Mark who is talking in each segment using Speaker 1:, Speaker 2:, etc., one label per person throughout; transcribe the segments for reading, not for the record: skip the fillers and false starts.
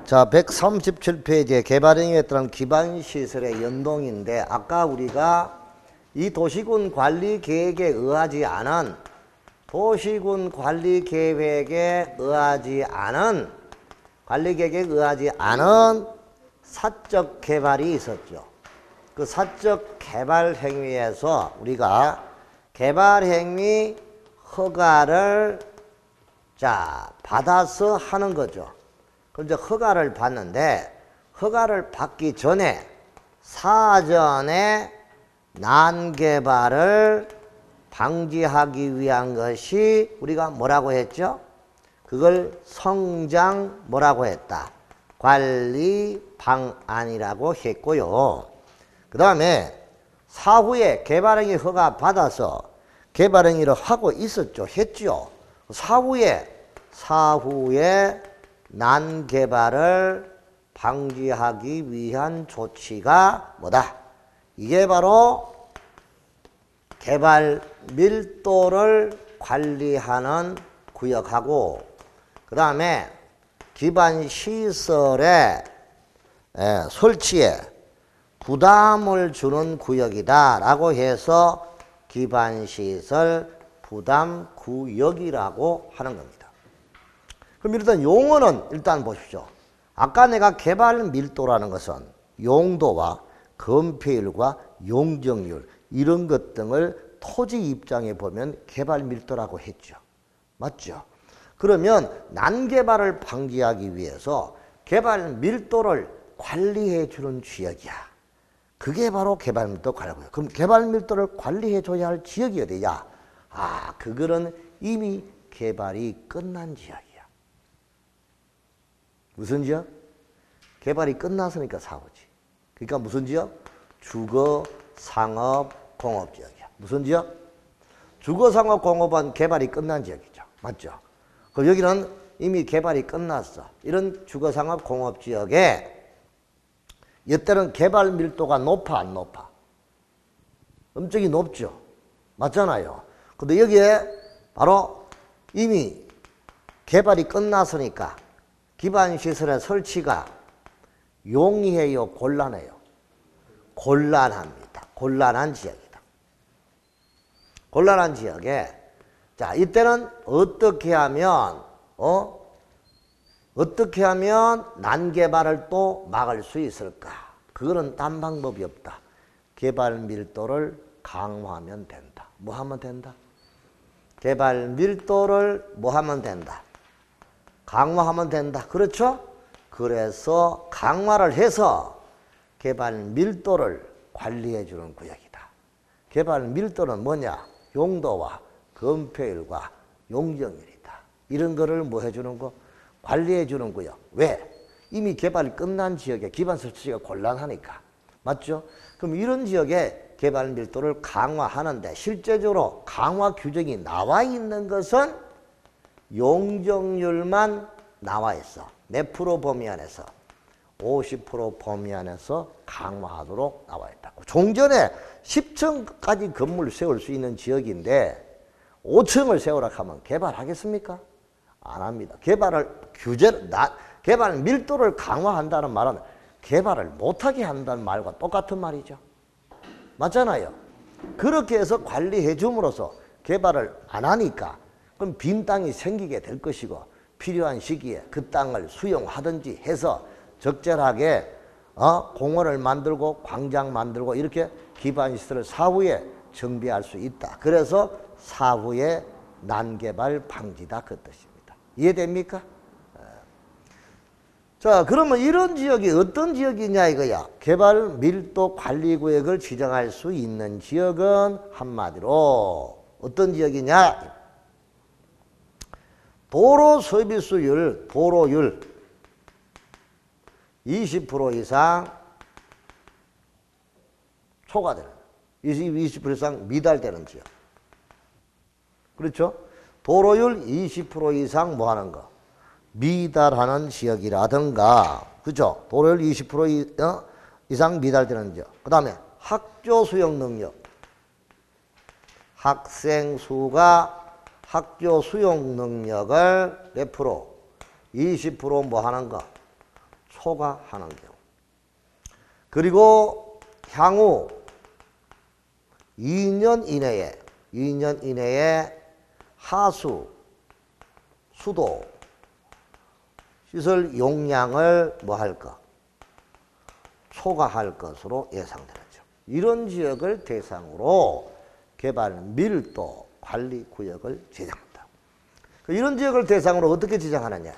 Speaker 1: 자, 137페이지에 개발행위에 따른 기반시설의 연동인데, 아까 우리가 이 도시군 관리 계획에 의하지 않은 도시군 관리 계획에 의하지 않은 사적 개발이 있었죠. 그 사적 개발 행위에서 우리가 개발 행위 허가를 받아서 하는 거죠. 그럼 이제 허가를 받는데, 허가를 받기 전에 사전에 난개발을 방지하기 위한 것이 우리가 뭐라고 했죠? 그걸 성장 뭐라고 했다? 관리 방안이라고 했고요. 그 다음에 사후에 개발행위 허가 받아서 개발행위를 하고 있었죠. 했죠. 사후에 난개발을 방지하기 위한 조치가 뭐다? 이게 바로 개발 밀도를 관리하는 구역하고, 그 다음에 기반시설의 설치에 부담을 주는 구역이다 라고 해서 기반시설 부담구역이라고 하는 겁니다. 그럼 일단 용어는 일단 보십시오. 아까 내가 개발 밀도라는 것은 용도와 건폐율과 용적률 이런 것 등을 토지 입장에 보면 개발 밀도라고 했죠. 맞죠? 그러면 난개발을 방지하기 위해서 개발 밀도를 관리해 주는 지역이야. 그게 바로 개발 밀도 관리구역. 그럼 개발 밀도를 관리해 줘야 할 지역이 어디냐? 그거는 이미 개발이 끝난 지역이야. 무슨 지역? 개발이 끝났으니까 사고지. 그러니까 무슨 지역? 주거, 상업, 공업 지역이야. 무슨 지역? 주거, 상업, 공업은 개발이 끝난 지역이죠. 맞죠? 그럼 여기는 이미 개발이 끝났어. 이런 주거, 상업, 공업 지역에 이때는 개발 밀도가 높아, 안 높아? 엄청이 높죠. 맞잖아요. 근데 여기에 바로 이미 개발이 끝났으니까 기반시설의 설치가 용이해요, 곤란해요? 곤란합니다. 곤란한 지역이다. 곤란한 지역에 이때는 어떻게 하면 난개발을 또 막을 수 있을까? 그거는 딴 방법이 없다. 개발 밀도를 강화하면 된다. 뭐 하면 된다? 개발 밀도를 뭐 하면 된다? 강화하면 된다. 그렇죠? 그래서 강화를 해서 개발 밀도를 관리해 주는 구역이다. 개발 밀도는 뭐냐? 용도와 건폐율과 용적률이다. 이런 거를 뭐 해주는 거? 관리해 주는 구역. 왜? 이미 개발이 끝난 지역에 기반 설치가 곤란하니까. 맞죠? 그럼 이런 지역에 개발 밀도를 강화하는데 실제적으로 강화 규정이 나와 있는 것은 용적률만 나와 있어. 몇 프로 범위 안에서? 50% 범위 안에서 강화하도록 나와 있다고. 종전에 10층까지 건물을 세울 수 있는 지역인데 5층을 세우라 하면 개발하겠습니까? 안 합니다. 개발 밀도를 강화한다는 말은 개발을 못하게 한다는 말과 똑같은 말이죠. 맞잖아요. 그렇게 해서 관리해 줌으로써 개발을 안 하니까 그럼 빈 땅이 생기게 될 것이고 필요한 시기에 그 땅을 수용하든지 해서 적절하게 공원을 만들고 광장 만들고 이렇게 기반시설을 사후에 정비할 수 있다. 그래서 사후에 난개발 방지다 그 뜻입니다. 이해됩니까? 자, 그러면 이런 지역이 어떤 지역이냐 이거야. 개발 밀도 관리구역을 지정할 수 있는 지역은 한마디로 어떤 지역이냐? 도로 서비스율, 도로율 20% 이상 초과되는, 20% 이상 미달되는 지역. 그렇죠? 도로율 20% 이상 뭐 하는 거? 미달하는 지역이라든가, 그죠? 도로율 20% 이상 미달되는 지역. 그 다음에 학교 수용 능력. 학생 수가 학교 수용 능력을 몇 프로? 20% 뭐 하는 거? 초과하는 경우. 그리고 향후 2년 이내에 하수, 수도, 시설 용량을 뭐 할 것? 초과할 것으로 예상되죠. 이런 지역을 대상으로 개발 밀도 관리 구역을 지정한다. 이런 지역을 대상으로 어떻게 지정하느냐?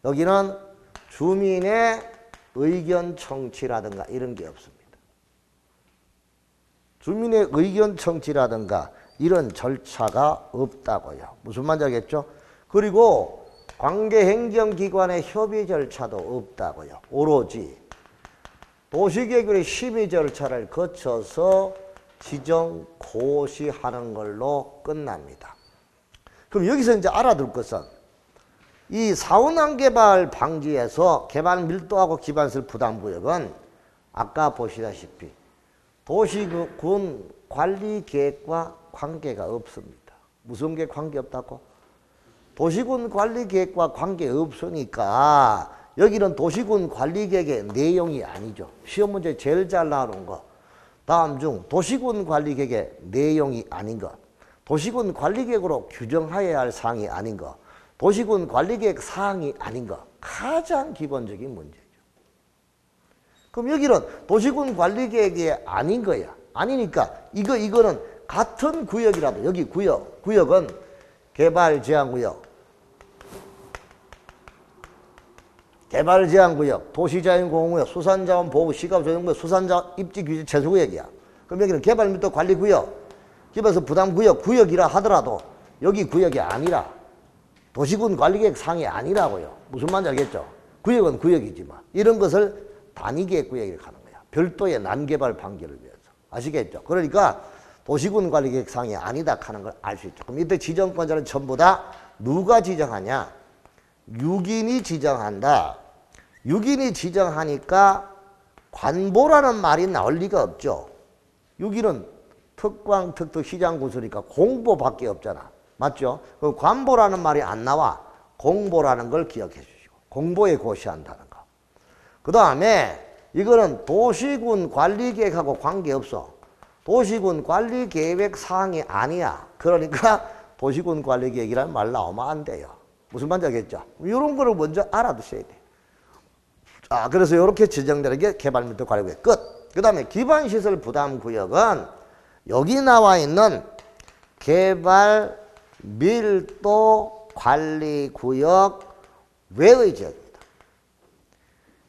Speaker 1: 여기는 주민의 의견 청취라든가 이런 게 없습니다. 주민의 의견 청취라든가 이런 절차가 없다고요. 무슨 말인지 알겠죠? 그리고 관계행정기관의 협의 절차도 없다고요. 오로지 도시계획의 심의 절차를 거쳐서 지정 고시하는 걸로 끝납니다. 그럼 여기서 이제 알아둘 것은 이 사원항개발 방지에서 개발 밀도하고 기반시설 부담구역은 아까 보시다시피 도시군 관리계획과 관계가 없습니다. 무슨 게 관계없다고? 도시군 관리계획과 관계없으니까 여기는 도시군 관리계획의 내용이 아니죠. 시험 문제 제일 잘 나오는 거. 다음 중 도시군 관리계획의 내용이 아닌 것. 도시군 관리계획으로 규정하여야 할 사항이 아닌 것. 도시군 관리계획 사항이 아닌 것. 가장 기본적인 문제죠. 그럼 여기는 도시군 관리계획이 아닌 거야. 아니니까 이거는 같은 구역이라도 여기 구역은 개발제한구역, 개발제한구역, 도시자연공원구역, 수산자원보호, 시가조정구역, 수산자 입지규제 최소구역이야. 그럼 여기는 개발밀도 관리구역, 기반시설 부담구역, 구역이라 하더라도 여기 구역이 아니라 도시군 관리계획 사항이 아니라고요. 무슨 말인지 알겠죠? 구역은 구역이지만 이런 것을 단위계획구역이라고 하는 거야. 별도의 난개발 방지를 위해서. 아시겠죠? 그러니까 도시군 관리계획 사항이 아니다 하는 걸 알 수 있죠. 그럼 이때 지정권자는 전부 다 누가 지정하냐? 6인이 지정한다. 6인이 지정하니까 관보라는 말이 나올 리가 없죠. 6인은 특광, 특특, 시장, 군수니까 공보밖에 없잖아. 맞죠? 그럼 관보라는 말이 안 나와. 공보라는 걸 기억해 주시고. 공보에 고시한다는 거. 그 다음에 이거는 도시군 관리계획하고 관계없어. 도시군 관리계획 사항이 아니야. 그러니까 도시군 관리계획이라는 말 나오면 안 돼요. 무슨 말인지 알겠죠? 이런 거를 먼저 알아두셔야 돼. 자, 그래서 이렇게 지정되는 게 개발밀도 관리구역 끝. 그 다음에 기반시설 부담구역은 여기 나와 있는 개발밀도 관리구역 외의 지역입니다.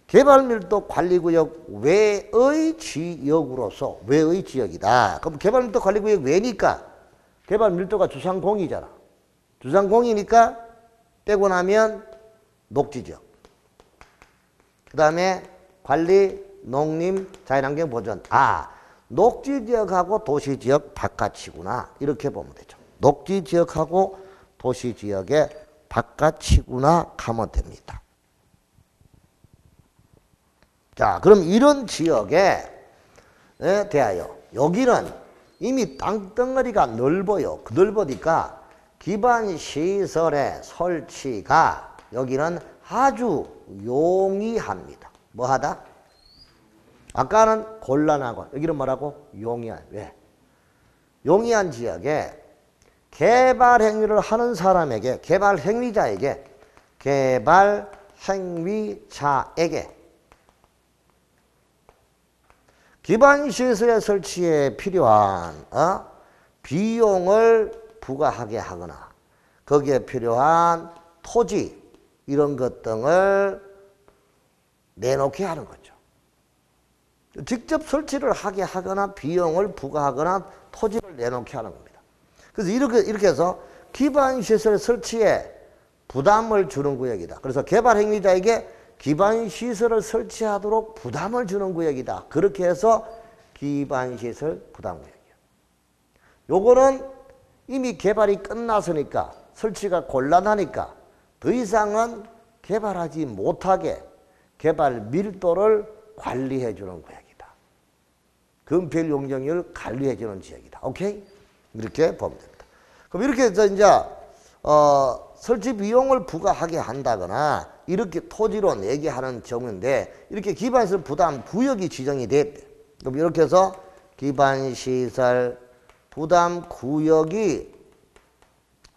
Speaker 1: 개발밀도 관리구역 외의 지역으로서 외의 지역이다. 그럼 개발밀도 관리구역 외니까 개발밀도가 주상공이잖아. 주상공이니까 빼고 나면 녹지지역. 그 다음에 관리, 농림, 자연환경 보전. 아, 녹지지역하고 도시지역 바깥이구나. 이렇게 보면 되죠. 녹지지역하고 도시지역의 바깥이구나 가면 됩니다. 자, 그럼 이런 지역에 대하여 여기는 이미 땅덩어리가 넓어요. 넓으니까 기반시설의 설치가 여기는 아주 용이합니다. 뭐하다? 아까는 곤란하고 여기는 뭐라고? 용이한. 왜? 용이한 지역에 개발행위를 하는 사람에게, 개발행위자에게 기반시설의 설치에 필요한 비용을 부과하게 하거나 거기에 필요한 토지 이런 것 등을 내놓게 하는 거죠. 직접 설치를 하게 하거나 비용을 부과하거나 토지를 내놓게 하는 겁니다. 그래서 이렇게 해서 기반시설 설치에 부담을 주는 구역이다. 그래서 개발행위자에게 기반시설을 설치하도록 부담을 주는 구역이다. 그렇게 해서 기반시설 부담구역이에요. 요거는 이미 개발이 끝났으니까 설치가 곤란하니까 더 이상은 개발하지 못하게 개발 밀도를 관리해 주는 구역이다. 건폐율 용적률을 관리해 주는 지역이다. 오케이? 이렇게 보면 됩니다. 그럼 이렇게 해서 이제 설치 비용을 부과하게 한다거나 이렇게 토지로 얘기하는 경우인데 이렇게 기반시설 부담 구역이 지정이 됐대. 그럼 이렇게 해서 기반시설 부담 구역이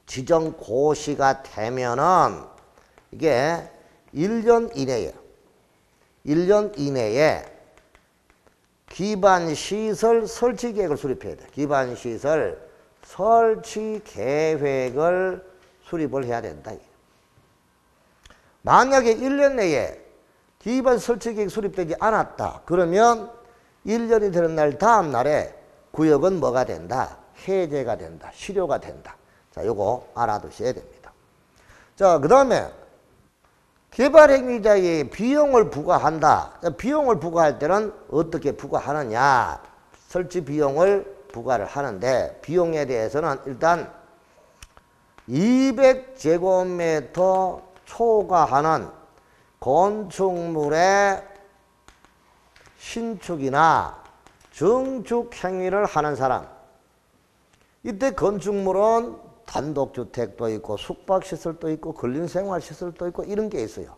Speaker 1: 지정 고시가 되면은 이게 1년 이내에 기반시설 설치 계획을 수립해야 돼. 기반시설 설치 계획을 수립을 해야 된다. 만약에 1년 내에 기반 설치 계획 수립되지 않았다. 그러면 1년이 되는 날 다음 날에 구역은 뭐가 된다? 해제가 된다. 실효가 된다. 자, 요거 알아두셔야 됩니다. 자, 그 다음에 개발행위자의 비용을 부과한다. 비용을 부과할 때는 어떻게 부과하느냐? 설치 비용을 부과를 하는데 비용에 대해서는 일단 200제곱미터 초과하는 건축물의 신축이나 증축 행위를 하는 사람. 이때 건축물은 단독주택도 있고 숙박시설도 있고 근린생활시설도 있고 이런 게 있어요.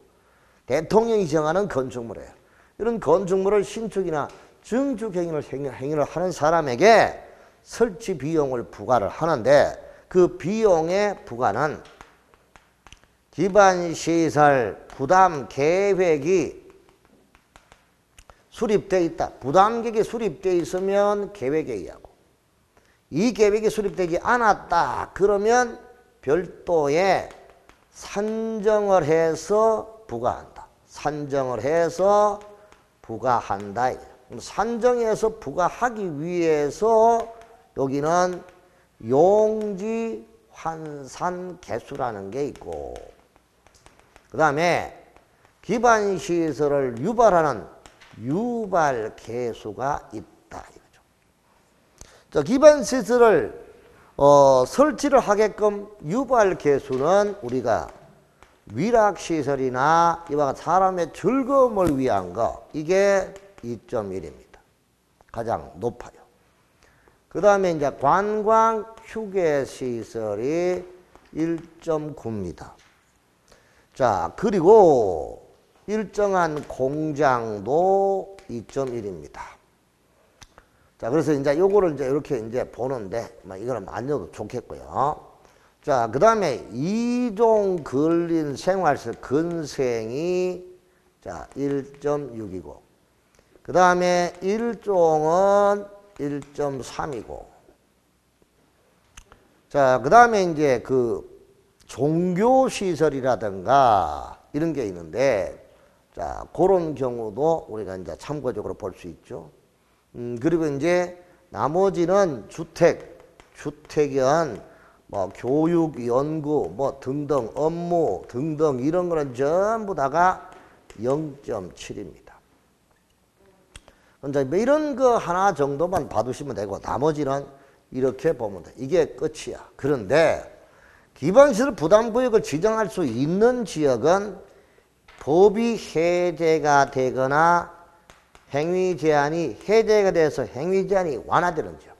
Speaker 1: 대통령이 정하는 건축물이에요. 이런 건축물을 신축이나 증축 행위를 하는 사람에게 설치 비용을 부과를 하는데 그 비용의 부과는 기반시설 부담 계획이 수립되어 있다. 부담계획이 수립되어 있으면 계획에 의하고 이 계획이 수립되지 않았다. 그러면 별도의 산정을 해서 부과한다. 산정을 해서 부과한다. 산정해서 부과하기 위해서 여기는 용지 환산 개수라는 게 있고 그 다음에 기반시설을 유발하는 유발 개수가 있다. 이거죠. 자, 기반시설을 설치를 하게끔 유발 개수는 우리가 위락시설이나 이와 같은 사람의 즐거움을 위한 거 이게 2.1입니다. 가장 높아요. 그 다음에 이제 관광 휴게시설이 1.9입니다. 자, 그리고 일정한 공장도 2.1입니다. 자, 그래서 이제 요거를 이제 이렇게 이제 보는데, 이거는 안 넣어도 좋겠고요. 자, 그 다음에 2종 근린 생활시설 근생이 자, 1.6이고, 그 다음에 1종은 1.3이고, 자, 그 다음에 이제 그 종교시설이라든가 이런 게 있는데, 자, 그런 경우도 우리가 이제 참고적으로 볼 수 있죠. 그리고 이제 나머지는 주택은 뭐 교육, 연구, 뭐 등등 업무 등등 이런 거는 전부 다가 0.7입니다. 이제 이런 거 하나 정도만 봐두시면 되고 나머지는 이렇게 보면 돼. 이게 끝이야. 그런데 기반시설 부담구역을 지정할 수 있는 지역은 법이 해제가 되거나 행위 제한이 해제가 돼서 행위 제한이 완화되는 지역.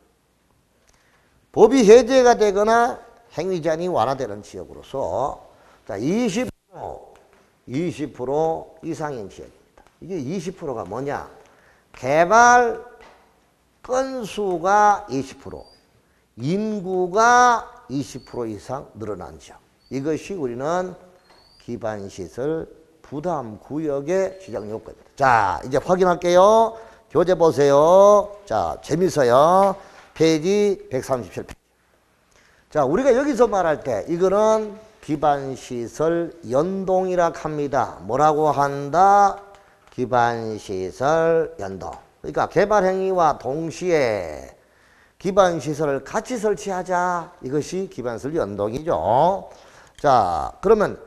Speaker 1: 법이 해제가 되거나 행위 제한이 완화되는 지역으로서 자, 20% 이상인 지역입니다. 이게 20%가 뭐냐? 개발 건수가 20%, 인구가 20% 이상 늘어난 지역. 이것이 우리는 기반시설 부담구역의 지정 요건입니다. 자, 이제 확인할게요. 교재 보세요. 자, 재밌어요. 페이지 137페이지. 자, 우리가 여기서 말할 때 이거는 기반시설 연동이라 합니다. 뭐라고 한다? 기반시설 연동. 그러니까 개발행위와 동시에 기반시설을 같이 설치하자. 이것이 기반시설 연동이죠. 자, 그러면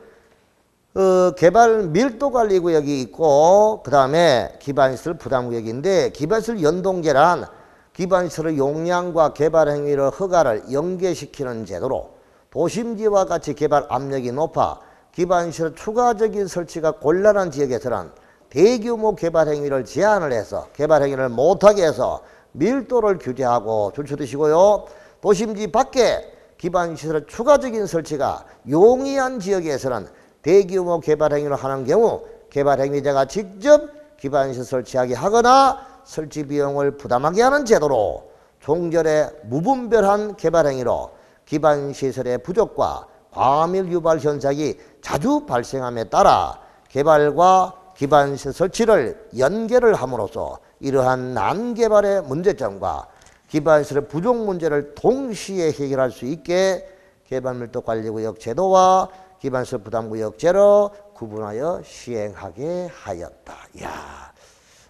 Speaker 1: 개발 밀도관리구역이 있고 그 다음에 기반시설 부담구역인데 기반시설 연동제란 기반시설의 용량과 개발행위를 허가를 연계시키는 제도로 도심지와 같이 개발 압력이 높아 기반시설 추가적인 설치가 곤란한 지역에서는 대규모 개발행위를 제한을 해서 개발행위를 못하게 해서 밀도를 규제하고 줄쳐두시고요. 도심지 밖에 기반시설 추가적인 설치가 용이한 지역에서는 대규모 개발 행위를 하는 경우 개발 행위자가 직접 기반시설 설치하게 하거나 설치 비용을 부담하게 하는 제도로 종전의 무분별한 개발 행위로 기반시설의 부족과 과밀 유발 현상이 자주 발생함에 따라 개발과 기반시설 설치를 연계를 함으로써 이러한 난개발의 문제점과 기반시설의 부족 문제를 동시에 해결할 수 있게 개발밀도관리구역 제도와 기반시설 부담구역 제로 구분하여 시행하게 하였다. 이야,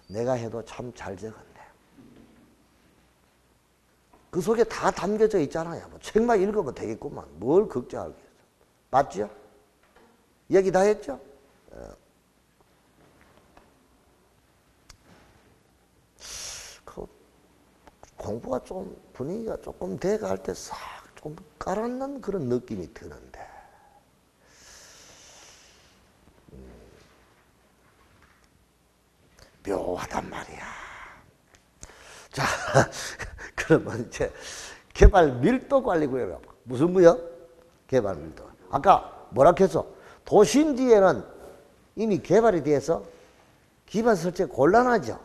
Speaker 1: 내가 해도 참 잘 적었네. 그 속에 다 담겨져 있잖아요. 뭐 책만 읽으면 되겠구만. 뭘 걱정하겠어. 맞죠? 얘기 다 했죠? 공부가 좀 분위기가 조금 돼갈 때 싹 좀 깔아놓는 그런 느낌이 드는데 묘하단 말이야. 자, 그러면 이제 개발 밀도 관리 구역 무슨 구역? 개발 밀도. 아까 뭐라 했어? 도심지에는 이미 개발이 돼서 기반 설치가 곤란하죠.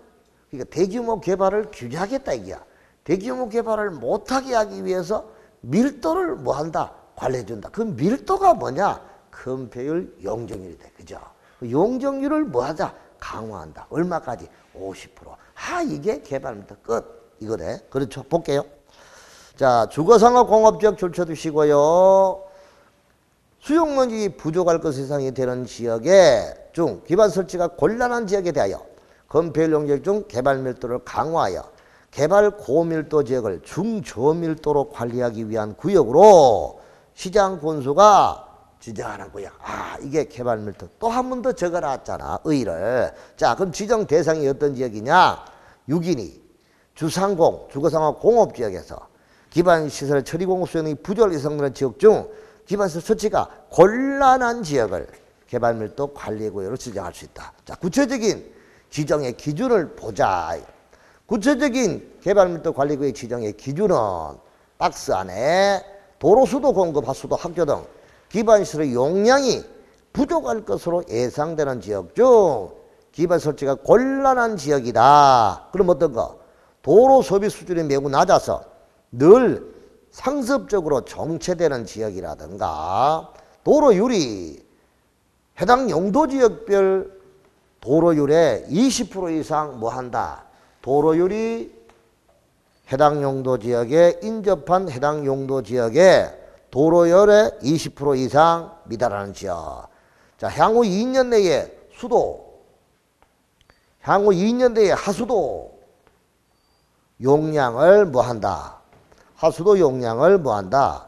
Speaker 1: 그러니까 대규모 개발을 규제하겠다 이게야. 대규모 개발을 못하게 하기 위해서 밀도를 뭐 한다? 관리해준다. 그 밀도가 뭐냐? 건폐율 용적률이 돼. 그죠? 그 용적률을 뭐 하자? 강화한다. 얼마까지? 50%. 이게 개발 밀도 끝. 이거네. 그렇죠? 볼게요. 자, 주거상업 공업지역 줄쳐두시고요. 수용면적이 부족할 것 이상이 되는 지역에 중 기반 설치가 곤란한 지역에 대하여 건폐율 용적 중 개발 밀도를 강화하여 개발 고밀도 지역을 중저밀도로 관리하기 위한 구역으로 시장 군수가 지정하는 구역. 이게 개발 밀도. 또 한 번 더 적어놨잖아. 의의를. 자, 그럼 지정 대상이 어떤 지역이냐? 6인이 주상공, 주거상업 공업지역에서 기반시설 처리공업 수용이 부족할 예상되는 지역 중 기반시설 설치가 곤란한 지역을 개발밀도 관리구역으로 지정할 수 있다. 자, 구체적인 지정의 기준을 보자. 구체적인 개발밀도 관리구역 지정의 기준은 박스 안에 도로수도 공급, 하수도, 학교 등 기반시설의 용량이 부족할 것으로 예상되는 지역 중 기반 설치가 곤란한 지역이다. 그럼 어떤 거? 도로 소비 수준이 매우 낮아서 늘 상습적으로 정체되는 지역이라든가 도로율이 해당 용도지역별 도로율의 20% 이상 뭐 한다? 도로율이 해당 용도지역에 인접한 해당 용도지역에 도로율의 20% 이상 미달하는 지역. 자, 향후 2년 내에 수도, 향후 2년 내에 하수도 용량을 뭐 한다? 하수도 용량을 뭐 한다?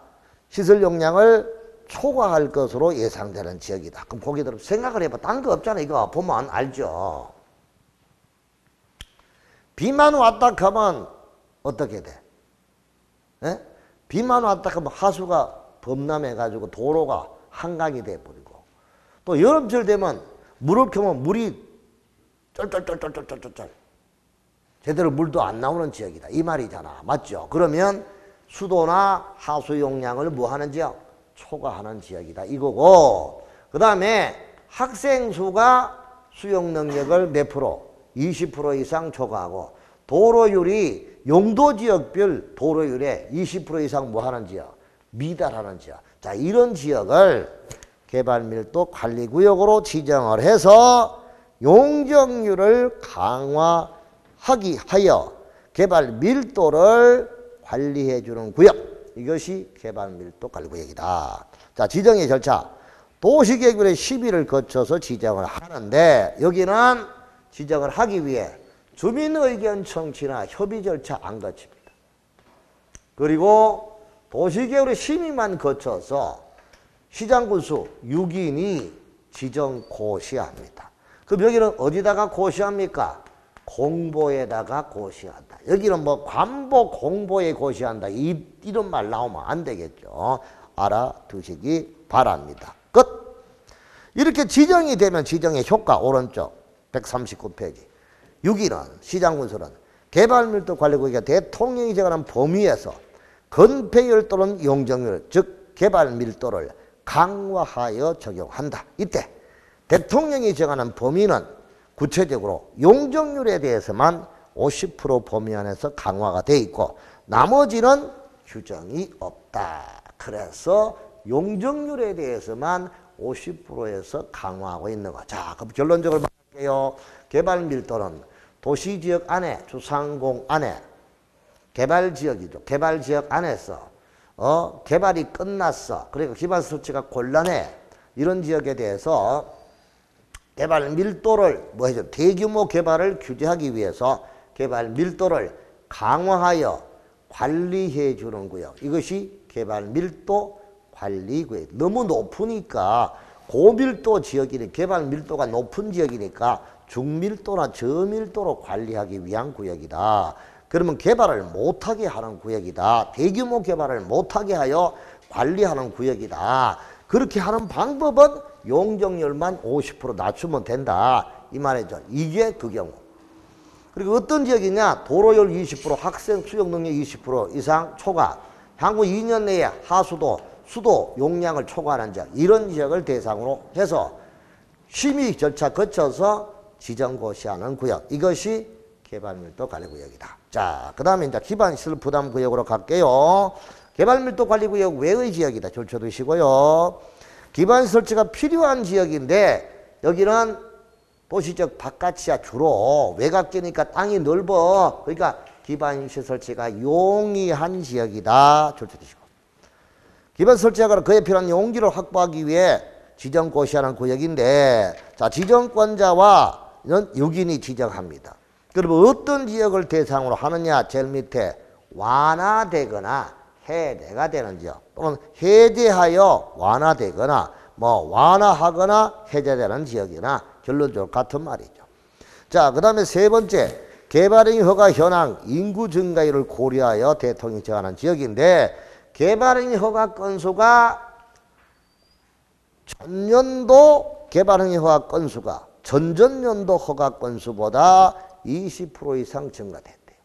Speaker 1: 시설 용량을 초과할 것으로 예상되는 지역이다. 그럼 거기들 생각을 해봐. 딴 거 없잖아. 이거 보면 알죠. 비만 왔다 하면 어떻게 돼? 에? 비만 왔다 하면 하수가 범람해가지고 도로가 한강이 돼버리고 또 여름철 되면 물을 켜면 물이 쩔쩔쩔쩔쩔쩔 제대로 물도 안 나오는 지역이다. 이 말이잖아. 맞죠? 그러면 수도나 하수 용량을 뭐 하는 지역? 초과하는 지역이다. 이거고 그 다음에 학생 수가 수용 능력을 몇 프로? 20% 이상 초과하고 도로율이 용도지역별 도로율에 20% 이상 뭐 하는 지역? 미달하는 지역. 자, 이런 지역을 개발밀도 관리구역으로 지정을 해서 용적률을 강화하기 하여 개발밀도를 관리해 주는 구역. 이것이 개발밀도 관리구역이다. 자, 지정의 절차. 도시계획별의 시비를 거쳐서 지정을 하는데 여기는 지정을 하기 위해 주민의견 청취나 협의 절차 안 거칩니다. 그리고 도시계획의 심의만 거쳐서 시장군수 6인이 지정 고시합니다. 그럼 여기는 어디다가 고시합니까? 공보에다가 고시한다. 여기는 뭐 관보 공보에 고시한다. 이런 말 나오면 안 되겠죠. 알아두시기 바랍니다. 끝. 이렇게 지정이 되면 지정의 효과 오른쪽 139페이지. 6위는 시장군수는 개발밀도 관리구역의 대통령이 정하는 범위에서 건폐율 또는 용적률 즉 개발밀도를 강화하여 적용한다. 이때 대통령이 정하는 범위는 구체적으로 용적률에 대해서만 50% 범위 안에서 강화가 돼 있고 나머지는 규정이 없다. 그래서 용적률에 대해서만 50%에서 강화하고 있는 거. 자, 그럼 결론적으로 말할게요. 개발 밀도는 도시지역 안에, 주상공 안에, 개발지역이죠. 개발지역 안에서 개발이 끝났어. 그러니까 기반 설치가 곤란해. 이런 지역에 대해서 개발 밀도를 뭐 해줘? 대규모 개발을 규제하기 위해서 개발 밀도를 강화하여 관리해 주는 구역. 이것이 개발 밀도 관리 구역. 너무 높으니까 고밀도 지역이니 개발 밀도가 높은 지역이니까 중밀도나 저밀도로 관리하기 위한 구역이다. 그러면 개발을 못하게 하는 구역이다. 대규모 개발을 못하게 하여 관리하는 구역이다. 그렇게 하는 방법은 용적률만 50% 낮추면 된다. 이 말이죠. 이게 그 경우. 그리고 어떤 지역이냐? 도로율 20%, 학생 수용 능력 20% 이상 초과, 향후 2년 내에 하수도, 수도 용량을 초과하는 지역, 이런 지역을 대상으로 해서 심의 절차 거쳐서 지정고시하는 구역. 이것이 개발밀도 관리구역이다. 자, 그 다음에 이제 기반시설 부담구역으로 갈게요. 개발밀도 관리구역 외의 지역이다. 줄쳐두시고요. 기반시설지가 필요한 지역인데 여기는 도시적 바깥이야. 주로 외곽지니까 땅이 넓어. 그러니까 기반시설지가 용이한 지역이다. 줄쳐두시고. 기반시설지가 그에 필요한 용기를 확보하기 위해 지정고시하는 구역인데, 자, 지정권자와는 유기인이 지정합니다. 그러면 어떤 지역을 대상으로 하느냐? 제일 밑에 완화되거나 해제가 되는 지역, 또는 해제하여 완화되거나 뭐 완화하거나 해제되는 지역이나 결론적으로 같은 말이죠. 자, 그 다음에 세 번째, 개발행 허가 현황 인구 증가율을 고려하여 대통령이 정하는 지역인데, 개발행 허가 건수가 전년도 개발행 허가 건수가 전전년도 허가 건수보다 20% 이상 증가됐대요.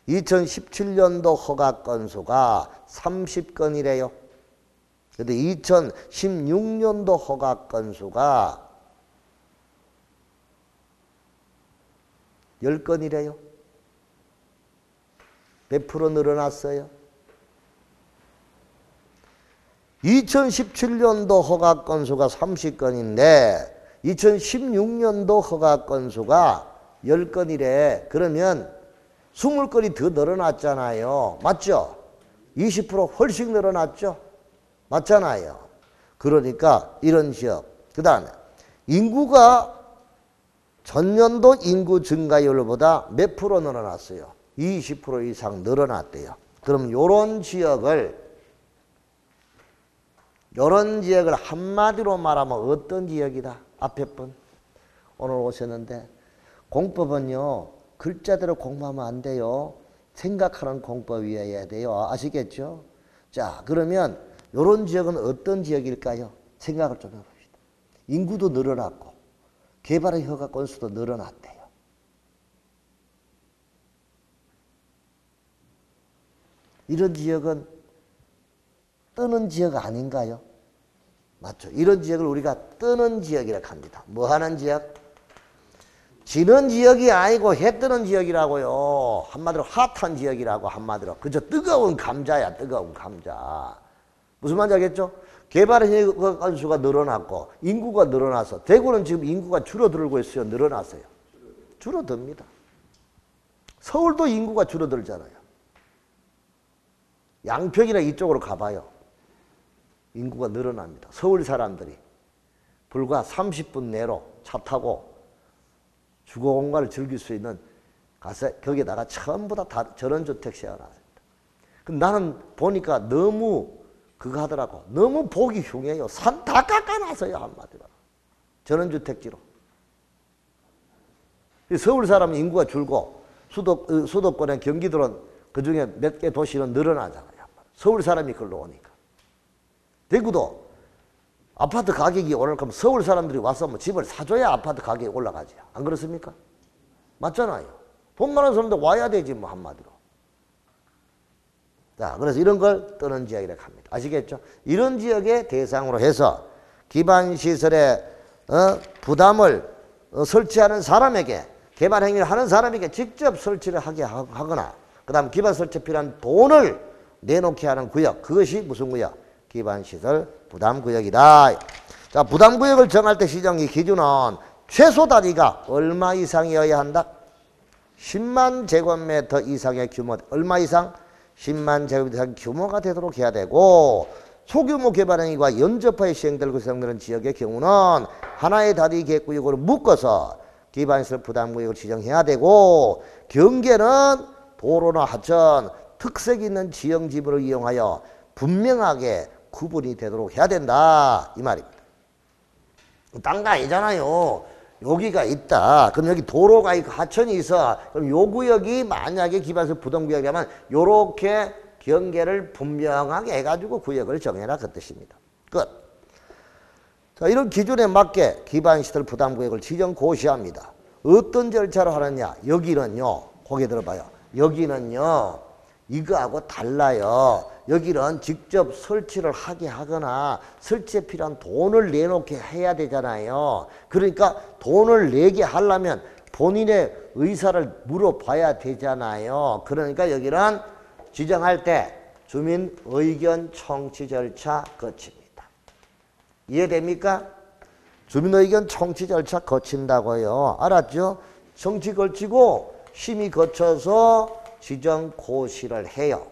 Speaker 1: 2017년도 허가 건수가 30건이래요. 그런데 2016년도 허가 건수가 10건이래요. 몇 프로 늘어났어요? 2017년도 허가 건수가 30건인데 2016년도 허가 건수가 10건이래. 그러면 20건이 더 늘어났잖아요. 맞죠? 20% 훨씬 늘어났죠? 맞잖아요. 그러니까 이런 지역. 그 다음에 인구가 전년도 인구 증가율보다 몇 프로 늘어났어요? 20% 이상 늘어났대요. 그럼 요런 지역을 한마디로 말하면 어떤 지역이다? 앞에 분 오늘 오셨는데, 공법은요 글자대로 공부하면 안 돼요. 생각하는 공법이어야 돼요. 아시겠죠? 자, 그러면 이런 지역은 어떤 지역일까요? 생각을 좀 해봅시다. 인구도 늘어났고 개발의 허가 건수도 늘어났대요. 이런 지역은 뜨는 지역 아닌가요? 맞죠? 이런 지역을 우리가 뜨는 지역이라고 합니다. 뭐 하는 지역? 지는 지역이 아니고 해 뜨는 지역이라고요. 한마디로 핫한 지역이라고. 한마디로. 그저 뜨거운 감자야. 뜨거운 감자. 무슨 말인지 알겠죠? 개발의 건수가 늘어났고 인구가 늘어나서, 대구는 지금 인구가 줄어들고 있어요? 늘어났어요? 줄어듭니다. 서울도 인구가 줄어들잖아요. 양평이나 이쪽으로 가봐요. 인구가 늘어납니다. 서울 사람들이 불과 30분 내로 차 타고 주거 공간을 즐길 수 있는 가서 거기에다가 전부 다 전원주택 세워놨습니다. 근데 나는 보니까 너무 그거 하더라고. 너무 보기 흉해요. 산 다 깎아놨어요. 한마디로. 전원주택지로. 서울 사람 인구가 줄고 수도권의 경기도는 그중에 몇 개 도시는 늘어나잖아요. 서울 사람이 글로 오니까. 대구도 아파트 가격이 오르면 서울 사람들이 와서 뭐 집을 사줘야 아파트 가격이 올라가지. 안 그렇습니까? 맞잖아요. 돈 많은 사람들 와야 되지 뭐 한마디로. 자, 그래서 이런 걸 떠는 지역이라고 합니다. 아시겠죠? 이런 지역에 대상으로 해서 기반시설에 부담을 설치하는 사람에게, 개발 행위를 하는 사람에게 직접 설치를 하게 하거나, 그 다음 기반 설치에 필요한 돈을 내놓게 하는 구역, 그것이 무슨 구역? 기반시설 부담구역이다. 자, 부담구역을 정할 때 시정의 기준은 최소 단위가 얼마 이상이어야 한다? 10만 제곱미터 이상의 규모, 얼마 이상? 10만 제곱미터 이상 규모가 되도록 해야 되고, 소규모 개발행위가 연접하여 시행될 구성되는 지역의 경우는 하나의 단위 계획구역으로 묶어서 기반시설 부담구역을 지정해야 되고, 경계는 도로나 하천, 특색 있는 지형 지부를 이용하여 분명하게 구분이 되도록 해야 된다, 이 말입니다. 딴 거 아니잖아요. 여기가 있다. 그럼 여기 도로가 있고 하천이 있어. 그럼 요 구역이 만약에 기반시설 부담구역이라면 요렇게 경계를 분명하게 해가지고 구역을 정해라, 그 뜻입니다. 끝. 자, 이런 기준에 맞게 기반시설 부담구역을 지정 고시합니다. 어떤 절차로 하느냐? 여기는요, 거기 들어봐요. 여기는요, 이거하고 달라요. 여기는 직접 설치를 하게 하거나 설치에 필요한 돈을 내놓게 해야 되잖아요. 그러니까 돈을 내게 하려면 본인의 의사를 물어봐야 되잖아요. 그러니까 여기는 지정할 때 주민 의견 청취 절차 거칩니다. 이해됩니까? 주민 의견 청취 절차 거친다고요. 알았죠? 청취 거치고 심의 거쳐서 지정 고시를 해요.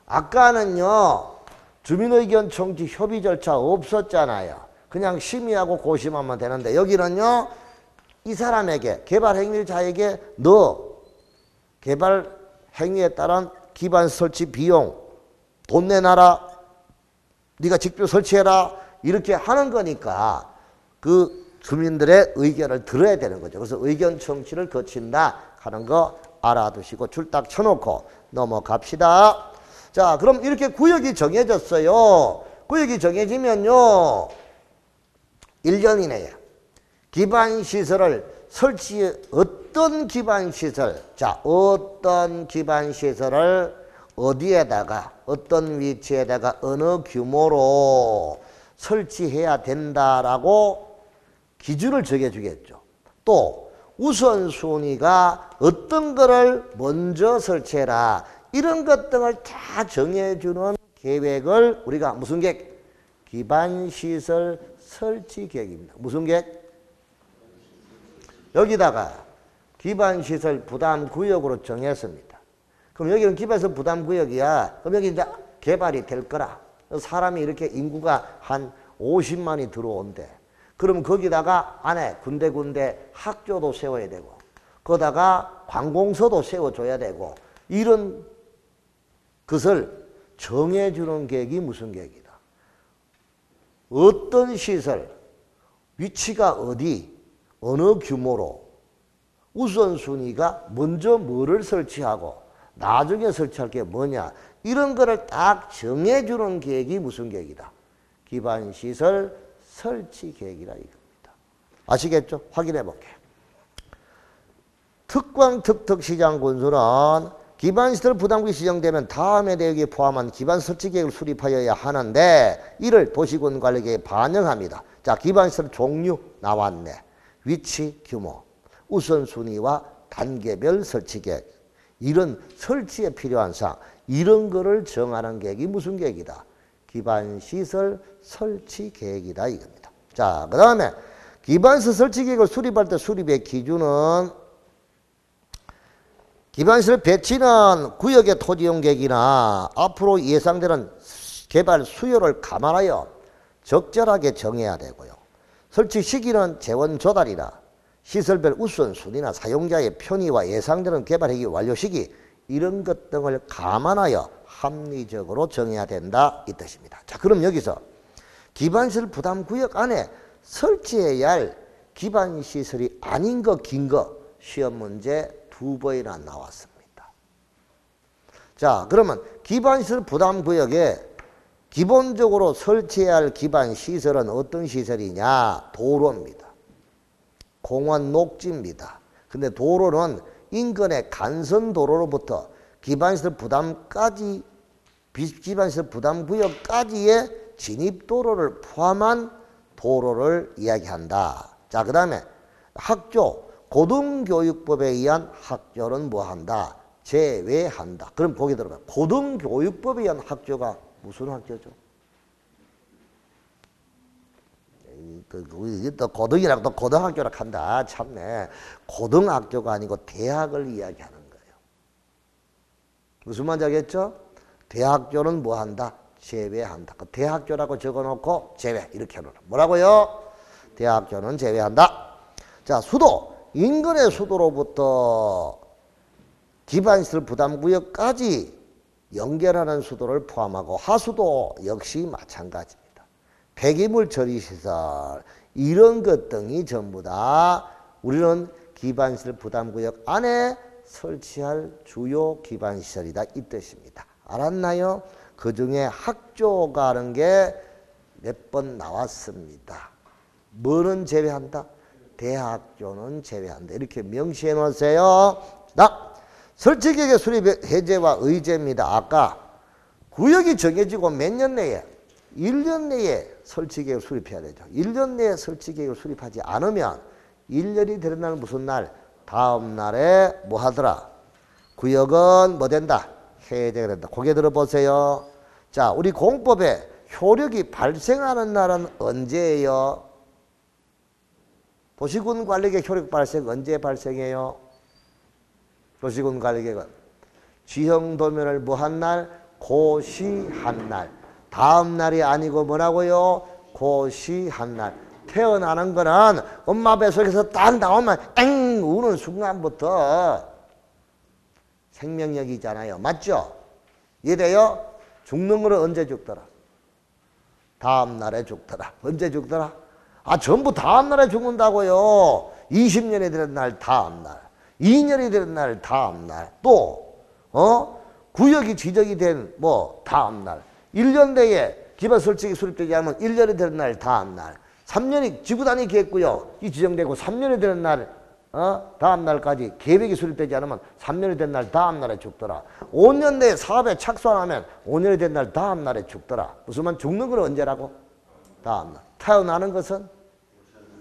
Speaker 1: 아까는요, 주민의견 청취 협의 절차 없었잖아요. 그냥 심의하고 고심하면 되는데, 여기는요, 이 사람에게, 개발 행위자에게 너 개발 행위에 따른 기반 설치 비용 돈 내놔라, 네가 직접 설치해라, 이렇게 하는 거니까 그 주민들의 의견을 들어야 되는 거죠. 그래서 의견 청취를 거친다 하는 거 알아두시고 줄 딱 쳐놓고 넘어갑시다. 자, 그럼 이렇게 구역이 정해졌어요. 구역이 정해지면요, 1년 이내에 기반시설을 어떤 기반시설, 자, 어떤 기반시설을 어디에다가, 어떤 위치에다가, 어느 규모로 설치해야 된다라고 기준을 정해주겠죠. 또 우선순위가 어떤 거를 먼저 설치해라, 이런 것 등을 다 정해주는 계획을 우리가 무슨 계획? 기반시설 설치 계획입니다. 무슨 계획? 여기다가 기반시설 부담구역으로 정했습니다. 그럼 여기는 기반시설 부담구역이야. 그럼 여기 이제 개발이 될 거라. 사람이 이렇게 인구가 한 50만이 들어온대. 그럼 거기다가 안에 군데군데 학교도 세워야 되고, 거기다가 관공서도 세워줘야 되고, 이런 것을 정해주는 계획이 무슨 계획이다? 어떤 시설, 위치가 어디, 어느 규모로, 우선순위가 먼저 뭐를 설치하고 나중에 설치할 게 뭐냐, 이런 거를 딱 정해주는 계획이 무슨 계획이다? 기반시설 설치 계획이라 이겁니다. 아시겠죠? 확인해 볼게요. 특광 특특 시장 군수는 기반시설 부담구역이 지정되면 다음의 내용에 포함한 기반 설치 계획을 수립하여야 하는데, 이를 도시군 관리계획에 반영합니다. 자, 기반시설 종류 나왔네. 위치, 규모, 우선순위와 단계별 설치 계획, 이런 설치에 필요한 사항, 이런 거를 정하는 계획이 무슨 계획이다? 기반시설 설치 계획이다 이겁니다. 자, 그 다음에 기반시설 설치 계획을 수립할 때 수립의 기준은, 기반시설 배치는 구역의 토지용 계획이나 앞으로 예상되는 개발 수요를 감안하여 적절하게 정해야 되고요. 설치 시기는 재원 조달이나 시설별 우선순위나 사용자의 편의와 예상되는 개발 행위 완료 시기, 이런 것 등을 감안하여 합리적으로 정해야 된다 이 뜻입니다. 자, 그럼 여기서 기반시설 부담구역 안에 설치해야 할 기반시설이 아닌 거, 긴 거, 시험 문제 2번이나 나왔습니다. 자, 그러면 기반시설 부담구역에 기본적으로 설치해야 할 기반시설은 어떤 시설이냐? 도로입니다. 공원 녹지입니다. 근데 도로는 인근의 간선도로로부터 기반시설 부담까지 기반시설 부담구역까지의 진입도로를 포함한 도로를 이야기한다. 자, 그 다음에 학조, 고등교육법에 의한 학조는 뭐한다? 제외한다. 그럼 보기 들어봐. 고등교육법에 의한 학조가 무슨 학조죠? 또 고등이라고 또 고등학교라고 한다. 참네. 고등학교가 아니고 대학을 이야기하는 거예요. 무슨 말인지 알겠죠? 대학교는 뭐한다? 제외한다. 그 대학교라고 적어놓고 제외 이렇게 해놓으라. 뭐라고요? 대학교는 제외한다. 자, 수도. 인근의 수도로부터 기반시설 부담구역까지 연결하는 수도를 포함하고 하수도 역시 마찬가지입니다. 폐기물 처리시설 이런 것 등이 전부 다 우리는 기반시설 부담구역 안에 설치할 주요 기반시설이다 이 뜻입니다. 알았나요? 그 중에 학조가 하는 게 몇 번 나왔습니다. 뭐는 제외한다? 대학교는 제외한다. 이렇게 명시해 놓으세요. 설치계획의 수립 해제와 의제입니다. 아까 구역이 정해지고 몇 년 내에 1년 내에 설치계획을 수립해야 되죠. 1년 내에 설치계획을 수립하지 않으면 1년이 되는 날 무슨 날? 다음 날에 뭐 하더라? 구역은 뭐 된다? 해제가 된다. 고개 들어보세요. 자, 우리 공법에 효력이 발생하는 날은 언제예요? 도시군 관리계획 효력 발생 언제 발생해요? 도시군 관리계획은 지형도면을 뭐 한 날? 고시한 날. 다음 날이 아니고 뭐라고요? 고시한 날. 태어나는 거는 엄마 뱃속에서 딱 나오면 엥 우는 순간부터 생명력이잖아요. 맞죠? 이래요? 죽는 거는 언제 죽더라? 다음 날에 죽더라. 언제 죽더라? 아, 전부 다음 날에 죽는다고요. 20년이 되는 날 다음 날. 2년이 되는 날 다음 날. 또 구역이 지정이 된 뭐 다음 날. 1년 내에 기반 설치가 수립되지 않으면 1년이 되는 날 다음 날. 3년이 지구단위 계획구역이 지정되고 3년이 되는 날 다음 날까지 계획이 수립되지 않으면 3년이 된 날 다음 날에 죽더라. 5년 내에 사업에 착수 안 하면 5년이 된 날 다음 날에 죽더라. 무슨 말 죽는 건 언제라고? 다음 날. 태어나는 것은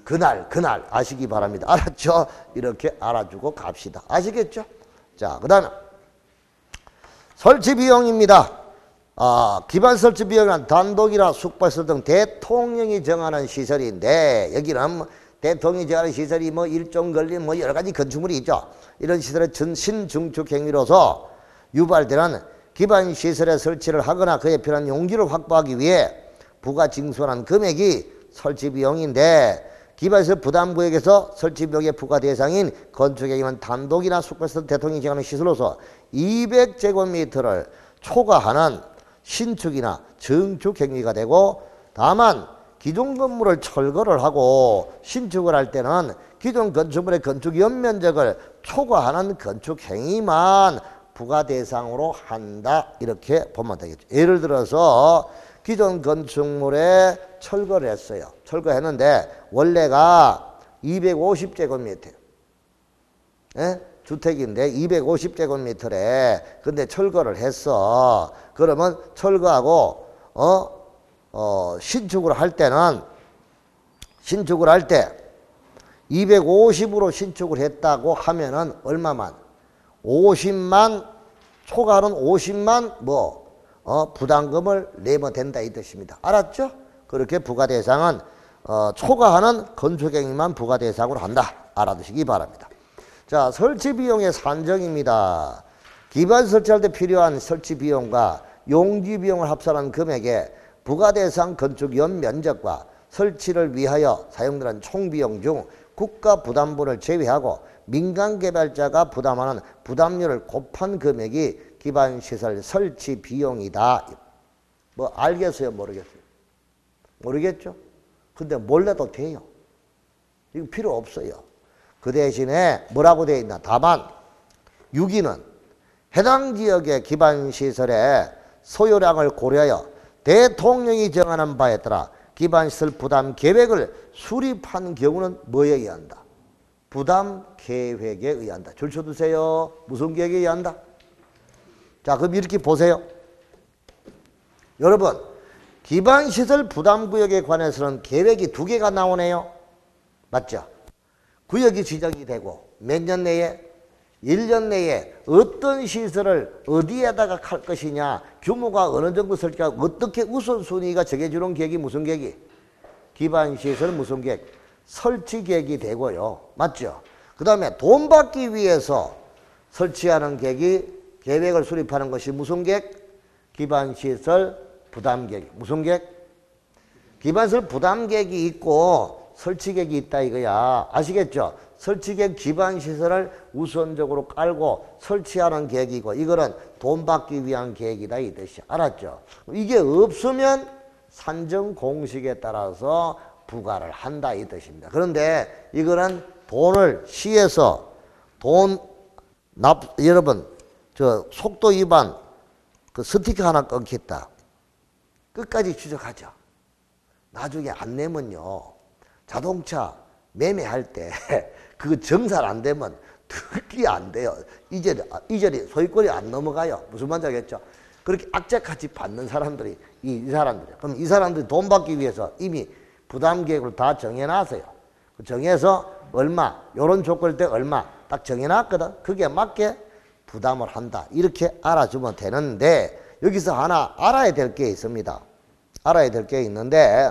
Speaker 1: 그날 아시기 바랍니다. 알았죠? 이렇게 알아주고 갑시다. 아시겠죠? 자, 그 다음에 설치 비용입니다. 기반 설치 비용은 단독이나 숙박시설 등 대통령이 정하는 시설인데 여기는 대통령이 정하는 시설이 뭐 일종 걸린 뭐 여러 가지 건축물이 있죠. 이런 시설의 신중축 행위로서 유발되는 기반 시설의 설치를 하거나 그에 필요한 용기를 확보하기 위해 부가 징수하는 금액이 설치 비용인데 기반시설 부담구역에서 설치 비용의 부과 대상인 건축행위는 단독이나 숙박시설 대통령이 정하는 시설로서 200제곱미터를 초과하는 신축이나 증축 행위가 되고 다만 기존 건물을 철거를 하고 신축을 할 때는 기존 건축물의 건축 연면적을 초과하는 건축 행위만 부과 대상으로 한다. 이렇게 보면 되겠죠. 예를 들어서 기존 건축물에 철거를 했어요. 철거했는데 원래가 250제곱미터 주택인데 250제곱미터래. 근데 철거를 했어. 그러면 철거하고 신축을 할 때는 신축을 할 때 250으로 신축을 했다고 하면은 얼마만? 50만 초과하는 50만 부담금을 내면 된다 이 뜻입니다. 알았죠? 그렇게 부과 대상은 초과하는 건축행위만 부과 대상으로 한다. 알아두시기 바랍니다. 자, 설치 비용의 산정입니다. 기반 설치할 때 필요한 설치 비용과 용지 비용을 합산한 금액에 부과 대상 건축 연면적과 설치를 위하여 사용되는 총 비용 중 국가 부담분을 제외하고 민간 개발자가 부담하는 부담료를 곱한 금액이 기반시설 설치 비용이다. 뭐 알겠어요? 모르겠어요? 모르겠죠? 근데 몰라도 돼요. 이거 필요 없어요. 그 대신에 뭐라고 되어 있나? 다만 6위는 해당 지역의 기반시설의 소요량을 고려하여 대통령이 정하는 바에 따라 기반시설 부담 계획을 수립한 경우는 뭐에 의한다? 부담 계획에 의한다. 줄 쳐두세요. 무슨 계획에 의한다? 자, 그럼 이렇게 보세요. 여러분, 기반시설 부담구역에 관해서는 계획이 2개가 나오네요. 맞죠? 구역이 지정이 되고 몇 년 내에? 1년 내에 어떤 시설을 어디에다가 할 것이냐, 규모가 어느 정도 설치하고 어떻게 우선순위가 정해주는 계획이 무슨 계획이? 기반시설 무슨 계획? 설치 계획이 되고요. 맞죠? 그 다음에 돈 받기 위해서 설치하는 계획을 수립하는 것이 무슨 계획? 기반시설 부담계획. 무슨 계획? 기반시설 부담계획이 있고 설치계획이 있다 이거야. 아시겠죠? 설치계획 기반시설을 우선적으로 깔고 설치하는 계획이고 이거는 돈 받기 위한 계획이다 이 뜻이야. 알았죠? 이게 없으면 산정공식에 따라서 부과를 한다 이 뜻입니다. 그런데 이거는 돈을 시에서 여러분 저 속도 위반 그 스티커 하나 끊겠다. 끝까지 추적하죠. 나중에 안 내면요. 자동차 매매할 때 그 정산 안 되면 특히 안 돼요. 이전에 소유권이 안 넘어가요. 무슨 말인지 알겠죠? 그렇게 악재같이 받는 사람들이 이 사람들이에요. 그럼 이 사람들이 돈 받기 위해서 이미 부담 계획을 다 정해놨어요. 정해서 얼마, 요런 조건일 때 얼마 딱 정해놨거든. 그게 맞게 부담을 한다. 이렇게 알아주면 되는데 여기서 하나 알아야 될 게 있습니다. 알아야 될 게 있는데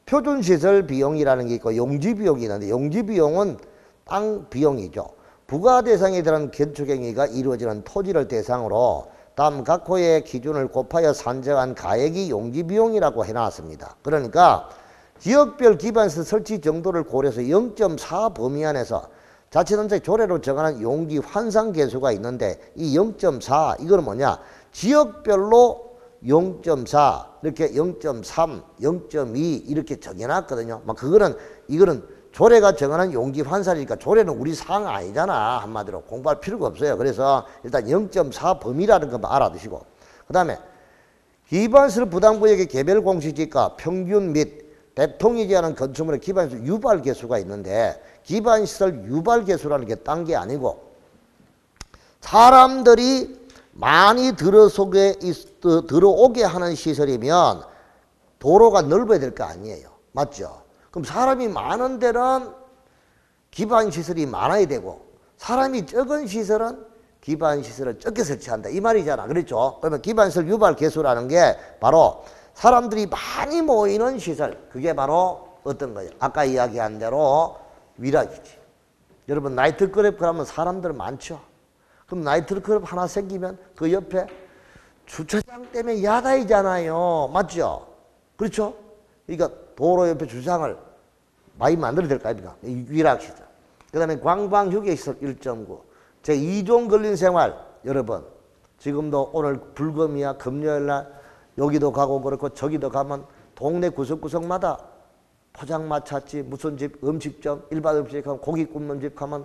Speaker 1: 표준시설 비용이라는 게 있고 용지비용이 있는데 용지비용은 땅 비용이죠. 부과 대상에 들어간 건축행위가 이루어지는 토지를 대상으로 다음 각 호의 기준을 곱하여 산정한 가액이 용지비용이라고 해놨습니다. 그러니까 지역별 기반시설 설치 정도를 고려해서 0.4 범위 안에서 자치단체 조례로 정하는 용지 환상 계수가 있는데 이 0.4 이거는 뭐냐? 지역별로 0.4 이렇게 0.3, 0.2 이렇게 정해놨거든요. 막 이거는 조례가 정하는 용지 환산이니까 조례는 우리 사항 아니잖아. 한마디로 공부할 필요가 없어요. 그래서 일단 0.4 범위라는 것만 알아두시고 그 다음에 기반시설 부담구역의 개별 공시지가 평균 및 대통령이 제한하는 건축물의 기반시설 유발 개수가 있는데 기반시설 유발 개수라는 게 딴 게 아니고 사람들이 많이 들어오게 하는 시설이면 도로가 넓어야 될 거 아니에요. 맞죠? 그럼 사람이 많은 데는 기반시설이 많아야 되고 사람이 적은 시설은 기반시설을 적게 설치한다. 이 말이잖아. 그렇죠? 그러면 기반시설 유발 개수라는 게 바로 사람들이 많이 모이는 시설. 그게 바로 어떤 거예요? 아까 이야기한 대로 위락이지. 여러분 나이트클럽 가면 사람들 많죠? 그럼 나이트클럽 하나 생기면 그 옆에 주차장 때문에 야단이잖아요. 맞죠? 그렇죠? 그러니까 도로 옆에 주차장을 많이 만들어야 될 거 아닙니까? 위락시설. 그 다음에 관광휴게시설 1.9. 제 2종 걸린 생활. 여러분 지금도 오늘 불금이야. 금요일날 여기도 가고 그렇고 저기도 가면 동네 구석구석마다 포장마차집, 무슨 집, 음식점, 일반 음식 가면 고기 굽는 집 가면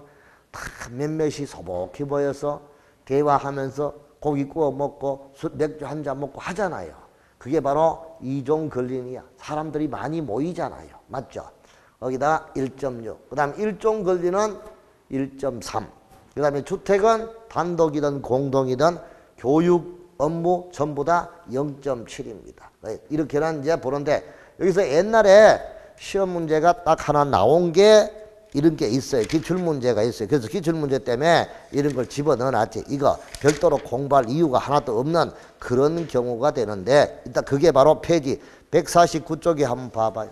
Speaker 1: 다 몇몇이 소복히 모여서 대화하면서 고기 구워 먹고 맥주 한 잔 먹고 하잖아요. 그게 바로 2종 걸린이야. 사람들이 많이 모이잖아요. 맞죠? 거기다 1.6. 그 다음 1종 걸린은 1.3. 그 다음에 주택은 단독이든 공동이든 교육, 업무 전부 다 0.7입니다. 이렇게는 이제 보는데 여기서 옛날에 시험 문제가 딱 하나 나온 게 이런 게 있어요. 기출문제가 있어요. 그래서 기출문제 때문에 이런 걸 집어넣어놨지. 이거 별도로 공부할 이유가 하나도 없는 그런 경우가 되는데 일단 그게 바로 페이지 149쪽에 한번 봐봐요.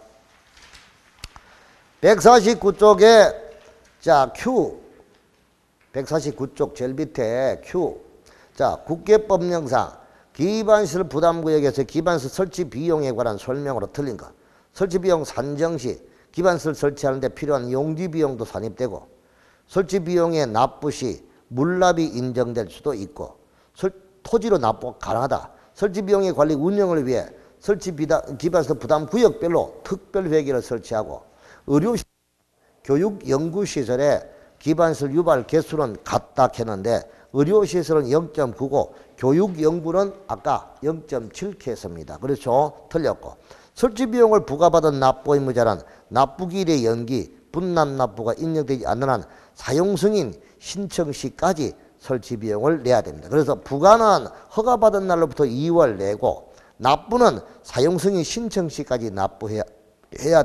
Speaker 1: 149쪽에 자 Q 149쪽 제일 밑에 Q 자 국계법령상 기반시설 부담구역에서 기반시설 설치 비용에 관한 설명으로 틀린 것. 설치 비용 산정 시 기반시설 설치하는 데 필요한 용지 비용도 산입되고 설치 비용에 납부 시 물납이 인정될 수도 있고 토지로 납부가 가능하다. 설치 비용의 관리 운영을 위해 기반시설 부담 구역별로 특별 회계를 설치하고 의료 교육 연구시설에 기반시설 유발 개수는 같다 했는데 의료시설은 0.9고 교육연구는 아까 0.7 했습니다. 그렇죠? 틀렸고 설치 비용을 부과받은 납부 의무자는 납부기일의 연기, 분납 납부가 인정되지 않는 한 사용 승인 신청 시까지 설치 비용을 내야 됩니다. 그래서 부가는 허가받은 날로부터 2월 내고 납부는 사용승인 신청 시까지 납부해야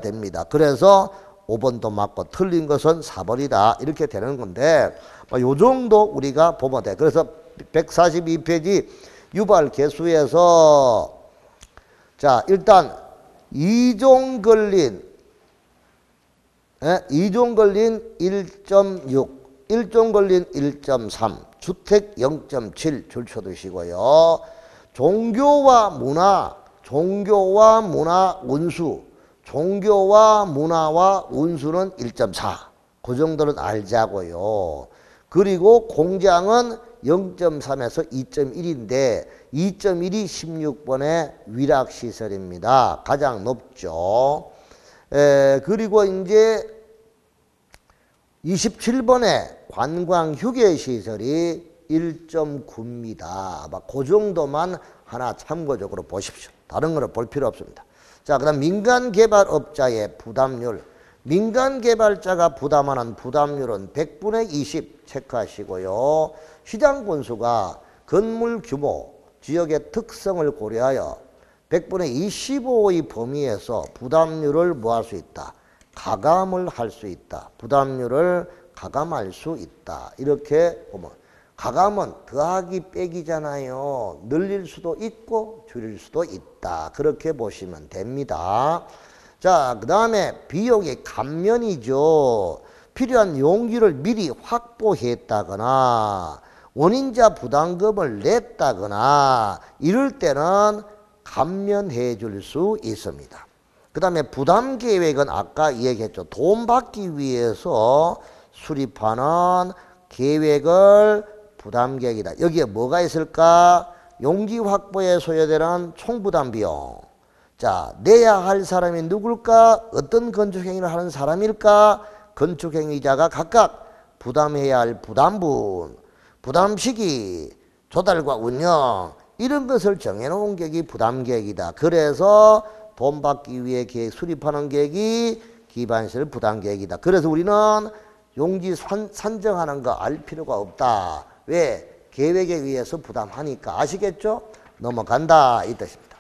Speaker 1: 됩니다. 그래서 5번도 맞고 틀린 것은 4번이다. 이렇게 되는 건데 요 정도 우리가 보면 돼. 그래서 142페이지 유발 개수에서 자 일단 2종 걸린 1.6, 1종 걸린 1.3, 주택 0.7 줄쳐두시고요. 종교와 문화, 운수, 종교와 문화와 운수는 1.4. 그 정도는 알자고요. 그리고 공장은 0.3에서 2.1인데 2.1이 16번의 위락시설입니다. 가장 높죠. 그리고 이제 27번에 관광휴게시설이 1.9입니다. 그 정도만 하나 참고적으로 보십시오. 다른 거는 볼 필요 없습니다. 자, 그 다음 민간개발업자의 부담률. 민간개발자가 부담하는 부담률은 100분의 20 체크하시고요. 시장건수가 건물 규모, 지역의 특성을 고려하여 100분의 25의 범위에서 부담률을 뭐 할 수 있다? 가감을 할 수 있다. 부담률을 가감할 수 있다. 이렇게 보면 가감은 더하기 빼기잖아요. 늘릴 수도 있고 줄일 수도 있다. 그렇게 보시면 됩니다. 자, 그 다음에 비용의 감면이죠. 필요한 용기를 미리 확보했다거나 원인자 부담금을 냈다거나 이럴 때는 감면해 줄 수 있습니다. 그 다음에 부담계획은 아까 얘기했죠. 돈 받기 위해서 수립하는 계획을 부담계획이다. 여기에 뭐가 있을까? 용지 확보에 소요되는 총부담 비용. 자, 내야 할 사람이 누굴까? 어떤 건축행위를 하는 사람일까? 건축행위자가 각각 부담해야 할 부담분, 부담시기, 조달과 운영 이런 것을 정해놓은 계획이 부담계획이다. 그래서 돈 받기 위해 계획 수립하는 계획이 기반시설 부담계획이다. 그래서 우리는 용지 산정하는 거 알 필요가 없다. 왜? 계획에 의해서 부담하니까. 아시겠죠? 넘어간다 이 뜻입니다.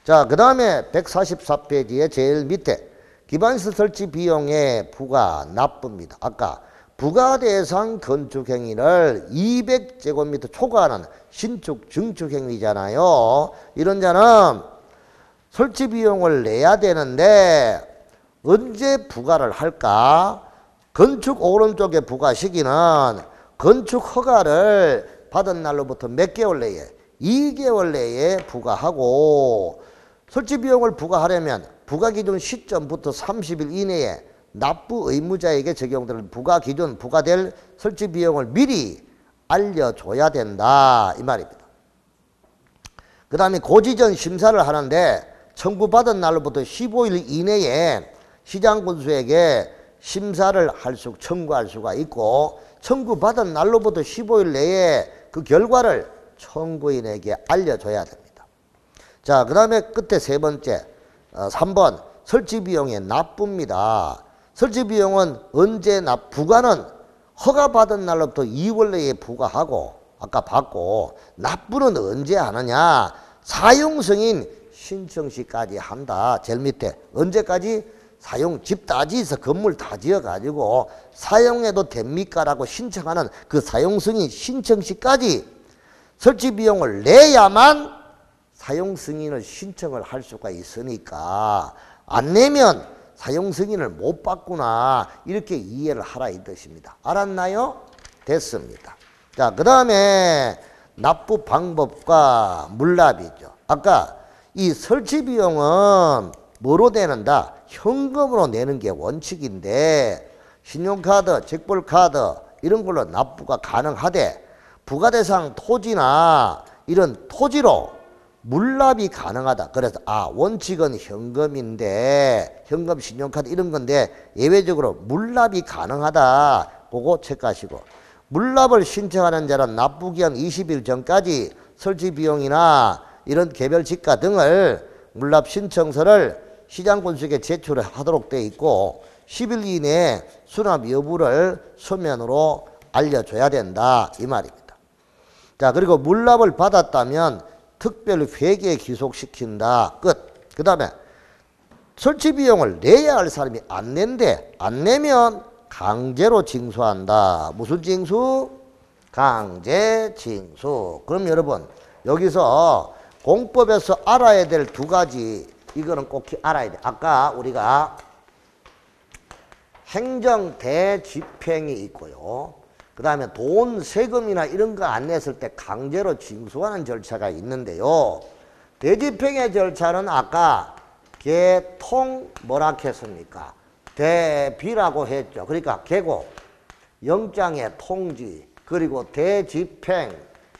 Speaker 1: 자, 그 다음에 144페이지의 제일 밑에 기반시설 설치 비용의 부가 납부입니다. 아까 부가대상 건축행위를 200제곱미터 초과하는 신축, 증축행위잖아요. 이런 자는 설치 비용을 내야 되는데 언제 부과를 할까? 건축 오른쪽에 부과 시기는 건축 허가를 받은 날로부터 몇 개월 내에? 2개월 내에 부과하고 설치 비용을 부과하려면 부과 기준 시점부터 30일 이내에 납부 의무자에게 적용될 부과 기준 부과될 설치 비용을 미리 알려줘야 된다 이 말입니다. 그 다음에 고지전 심사를 하는데 청구받은 날로부터 15일 이내에 시장군수에게 심사를 청구할 수가 있고 청구받은 날로부터 15일 내에 그 결과를 청구인에게 알려줘야 됩니다. 자, 그 다음에 끝에 세 번째 3번 설치비용의 납부입니다. 설치비용은 언제 부과는 허가받은 날로부터 2월 내에 부과하고 아까 받고 납부는 언제 하느냐? 사용승인 신청 시까지 한다. 제일 밑에 언제까지? 사용 집 다 지어서 건물 다 지어가지고 사용해도 됩니까? 라고 신청하는 그 사용승인 신청 시까지 설치비용을 내야만 사용승인을 신청을 할 수가 있으니까 안 내면 사용승인을 못 받구나 이렇게 이해를 하라 이 뜻입니다. 알았나요? 됐습니다. 자, 그 다음에 납부 방법과 물납이죠. 아까 이 설치비용은 뭐로 내는다? 현금으로 내는 게 원칙인데 신용카드, 직불카드 이런 걸로 납부가 가능하되 부가대상 토지나 이런 토지로 물납이 가능하다. 그래서 원칙은 현금인데 현금, 신용카드 이런 건데 예외적으로 물납이 가능하다. 그거 체크하시고 물납을 신청하는 자는 납부기한 20일 전까지 설치비용이나 이런 개별 지가 등을 물납 신청서를 시장군수에게 제출하도록 되어 있고 10일 이내에 수납 여부를書면으로 알려줘야 된다 이 말입니다. 자, 그리고 물납을 받았다면 특별 회계에 기속시킨다. 끝. 그 다음에 설치 비용을 내야 할 사람이 안 낸대. 안 내면 강제로 징수한다. 무슨 징수? 강제 징수. 그럼 여러분 여기서 공법에서 알아야 될 두 가지 이거는 꼭 알아야 돼. 아까 우리가 행정 대집행이 있고요. 그 다음에 돈, 세금이나 이런 거 안 냈을 때 강제로 징수하는 절차가 있는데요. 대집행의 절차는 아까 개통 뭐라 했습니까? 대비라고 했죠. 그러니까 개고, 영장의 통지, 그리고 대집행,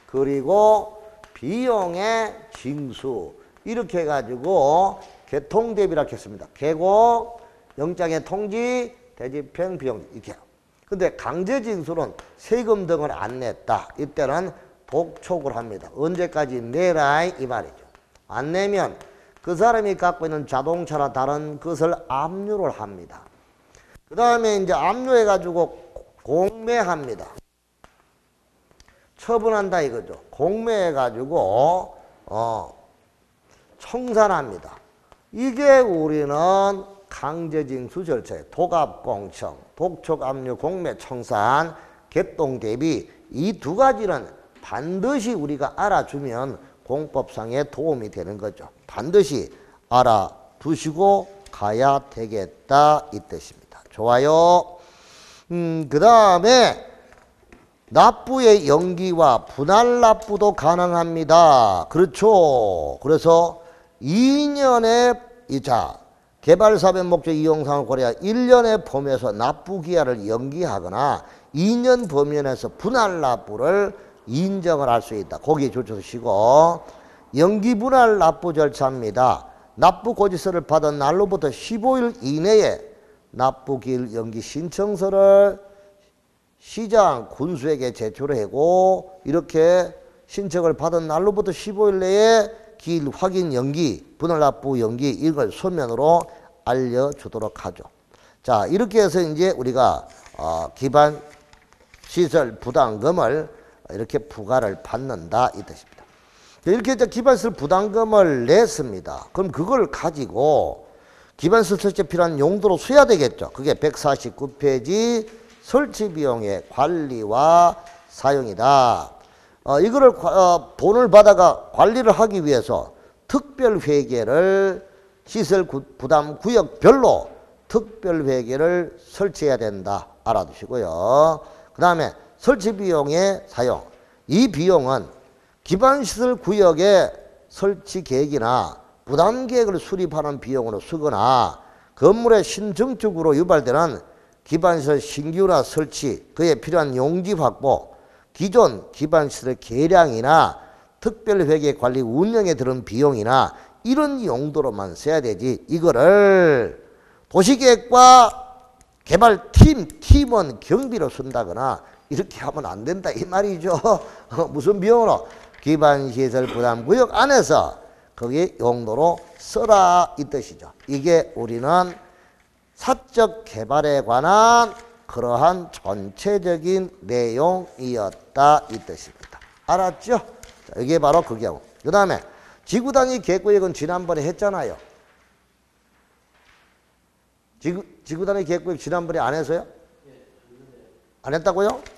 Speaker 1: 그리고 비용의 징수 이렇게 해가지고 개통대비라고 했습니다. 개고, 영장의 통지, 대집행, 비용 이렇게. 근데 강제징수는 세금 등을 안 냈다. 이때는 독촉을 합니다. 언제까지 내라 이 말이죠. 안 내면 그 사람이 갖고 있는 자동차나 다른 것을 압류를 합니다. 그 다음에 이제 압류해가지고 공매합니다. 처분한다 이거죠. 공매해가지고 청산합니다. 이게 우리는 강제징수 절차에 도갑공청, 독촉압류, 공매, 청산, 개통대비 이 두 가지는 반드시 우리가 알아주면 공법상에 도움이 되는 거죠. 반드시 알아두시고 가야 되겠다 이 뜻입니다. 좋아요. 그 다음에 납부의 연기와 분할 납부도 가능합니다. 그렇죠. 그래서 2년의 개발사업의 목적 이용상을 고려하 1년의 범위에서 납부 기한을 연기하거나 2년 범위에서 분할 납부를 인정을 할 수 있다. 거기에 줄쳐주시고 연기 분할 납부 절차입니다. 납부 고지서를 받은 날로부터 15일 이내에 납부기일 연기 신청서를 시장 군수에게 제출하고 이렇게 신청을 받은 날로부터 15일 내에 기일 확인 연기, 분할 납부 연기 이걸書면으로 알려주도록 하죠. 자, 이렇게 해서 이제 우리가 기반 시설 부담금을 이렇게 부과를 받는다 이 뜻입니다. 이렇게 이제 기반시설 부담금을 냈습니다. 그럼 그걸 가지고 기반시설 설치에 필요한 용도로 써야 되겠죠. 그게 149페이지 설치 비용의 관리와 사용이다. 이거를 돈을 받아가 관리를 하기 위해서 특별회계를 시설 부담 구역별로 특별회계를 설치해야 된다. 알아두시고요. 그 다음에 설치 비용의 사용. 이 비용은 기반시설 구역의 설치 계획이나 부담 계획을 수립하는 비용으로 쓰거나 건물의 신증축으로 유발되는 기반시설 신규나 설치, 그에 필요한 용지 확보, 기존 기반시설의 개량이나 특별회계 관리 운영에 들은 비용이나 이런 용도로만 써야 되지 이거를 도시계획과 개발팀원 경비로 쓴다거나 이렇게 하면 안 된다 이 말이죠. 무슨 비용으로? 기반시설 부담구역 안에서 거기 용도로 써라 이 뜻이죠. 이게 우리는 사적 개발에 관한 그러한 전체적인 내용이었다 이 뜻입니다. 알았죠? 자, 이게 바로 그 경우. 그 다음에 지구단위 계획구역은 지난번에 했잖아요. 지구단위 계획구역 지난번에 안 해서요? 안 했다고요?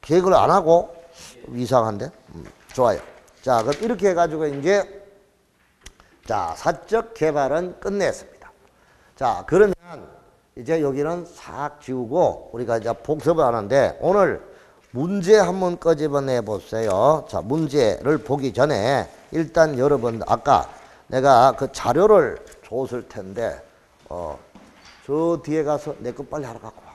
Speaker 1: 계획을 안 하고? 이상한데? 좋아요. 자, 그럼 이렇게 해가지고 이제 자, 사적 개발은 끝냈습니다. 자, 그러면 이제 여기는 싹 지우고 우리가 이제 복습을 하는데 오늘 문제 한번 꺼집어내 보세요. 자, 문제를 보기 전에 일단 여러분 아까 내가 그 자료를 줬을 텐데 저 뒤에 가서 내 거 빨리 하러 갖고 와.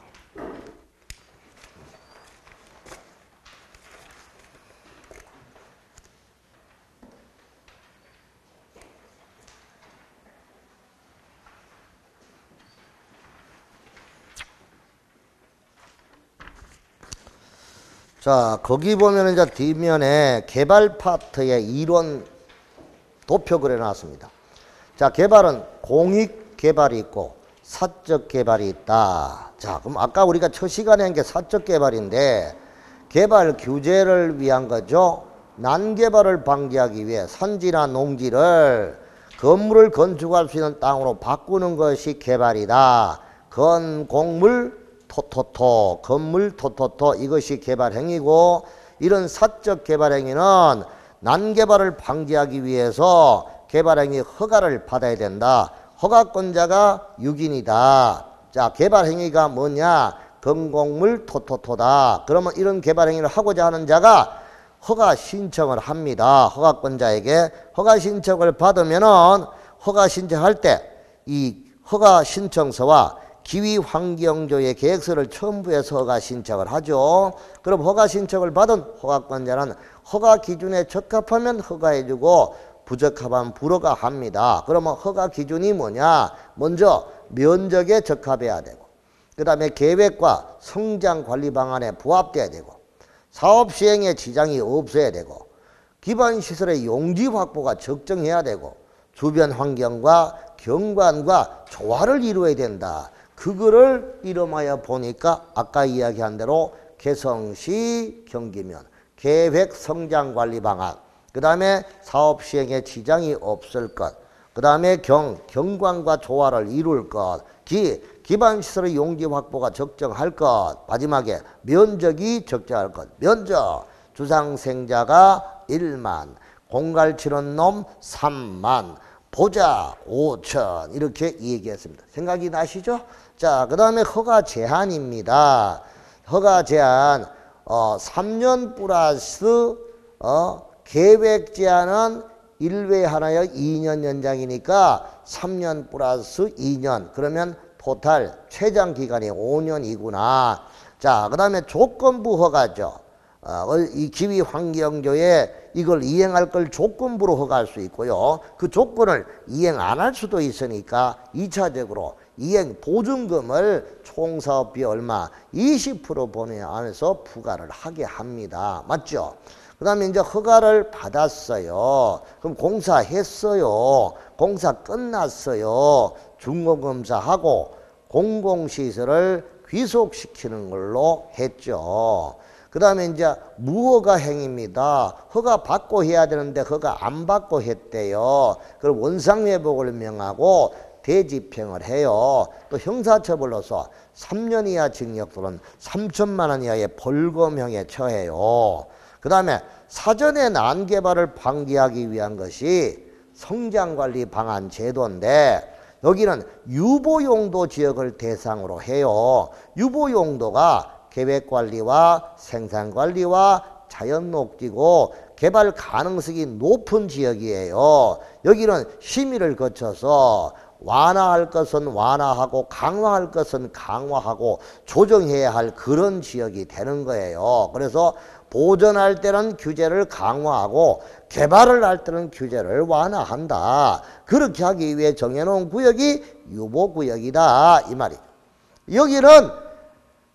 Speaker 1: 자, 거기 보면 이제 뒷면에 개발 파트의 이론 도표 그려 놨습니다. 자, 개발은 공익 개발이 있고 사적 개발이 있다. 자, 그럼 아까 우리가 첫 시간에 한 게 사적 개발인데 개발 규제를 위한 거죠. 난개발을 방지하기 위해 산지나 농지를 건물을 건축할 수 있는 땅으로 바꾸는 것이 개발이다. 건공물 토토토, 건물 토토토, 이것이 개발 행위고, 이런 사적 개발 행위는 난개발을 방지하기 위해서 개발 행위 허가를 받아야 된다. 허가권자가 6인이다. 자, 개발 행위가 뭐냐? 건공물 토토토다. 그러면 이런 개발 행위를 하고자 하는 자가 허가 신청을 합니다. 허가권자에게 허가 신청을 받으면은 허가 신청할 때 이 허가 신청서와 기후환경조의 계획서를 첨부해서 허가 신청을 하죠. 그럼 허가 신청을 받은 허가권자는 허가 기준에 적합하면 허가해주고 부적합하면 불허가합니다. 그러면 허가 기준이 뭐냐? 먼저 면적에 적합해야 되고, 그 다음에 계획과 성장관리 방안에 부합돼야 되고, 사업 시행에 지장이 없어야 되고, 기반시설의 용지 확보가 적정해야 되고, 주변 환경과 경관과 조화를 이루어야 된다. 그거를 이름하여 보니까 아까 이야기한 대로 개성시 경기면, 계획 성장관리 방안, 그 다음에 사업 시행에 지장이 없을 것, 그 다음에 경관과 조화를 이룰 것, 기반시설의 용지 확보가 적정할 것, 마지막에 면적이 적정할 것. 면적, 주상생자가 1만, 공갈 치는 놈 3만, 보자 5천, 이렇게 얘기했습니다. 생각이 나시죠? 자, 그 다음에 허가 제한입니다. 허가 제한 3년 플러스 계획 제한은 1회 하나여 2년 연장이니까 3년 플러스 2년, 그러면 토탈 최장 기간이 5년이구나. 자, 그 다음에 조건부 허가죠. 이 기후환경조에 이걸 이행할 걸 조건부로 허가할 수 있고요. 그 조건을 이행 안 할 수도 있으니까 2차적으로 이행 보증금을 총사업비 얼마 20% 본위 안에서 부과를 하게 합니다. 맞죠? 그 다음에 이제 허가를 받았어요. 그럼 공사했어요. 공사 끝났어요. 중공검사하고 공공시설을 귀속시키는 걸로 했죠. 그 다음에 이제 무허가 행위입니다. 허가 받고 해야 되는데 허가 안 받고 했대요. 그럼 원상회복을 명하고 대집행을 해요. 또 형사처벌로서 3년 이하 징역 또는 3천만 원 이하의 벌금형에 처해요. 그 다음에 사전에 난개발을 방지하기 위한 것이 성장관리 방안 제도인데, 여기는 유보용도 지역을 대상으로 해요. 유보용도가 계획관리와 생산관리와 자연녹지고 개발 가능성이 높은 지역이에요. 여기는 심의를 거쳐서 완화할 것은 완화하고 강화할 것은 강화하고 조정해야 할 그런 지역이 되는 거예요. 그래서 보전할 때는 규제를 강화하고 개발을 할 때는 규제를 완화한다. 그렇게 하기 위해 정해놓은 구역이 유보구역이다, 이 말이. 여기는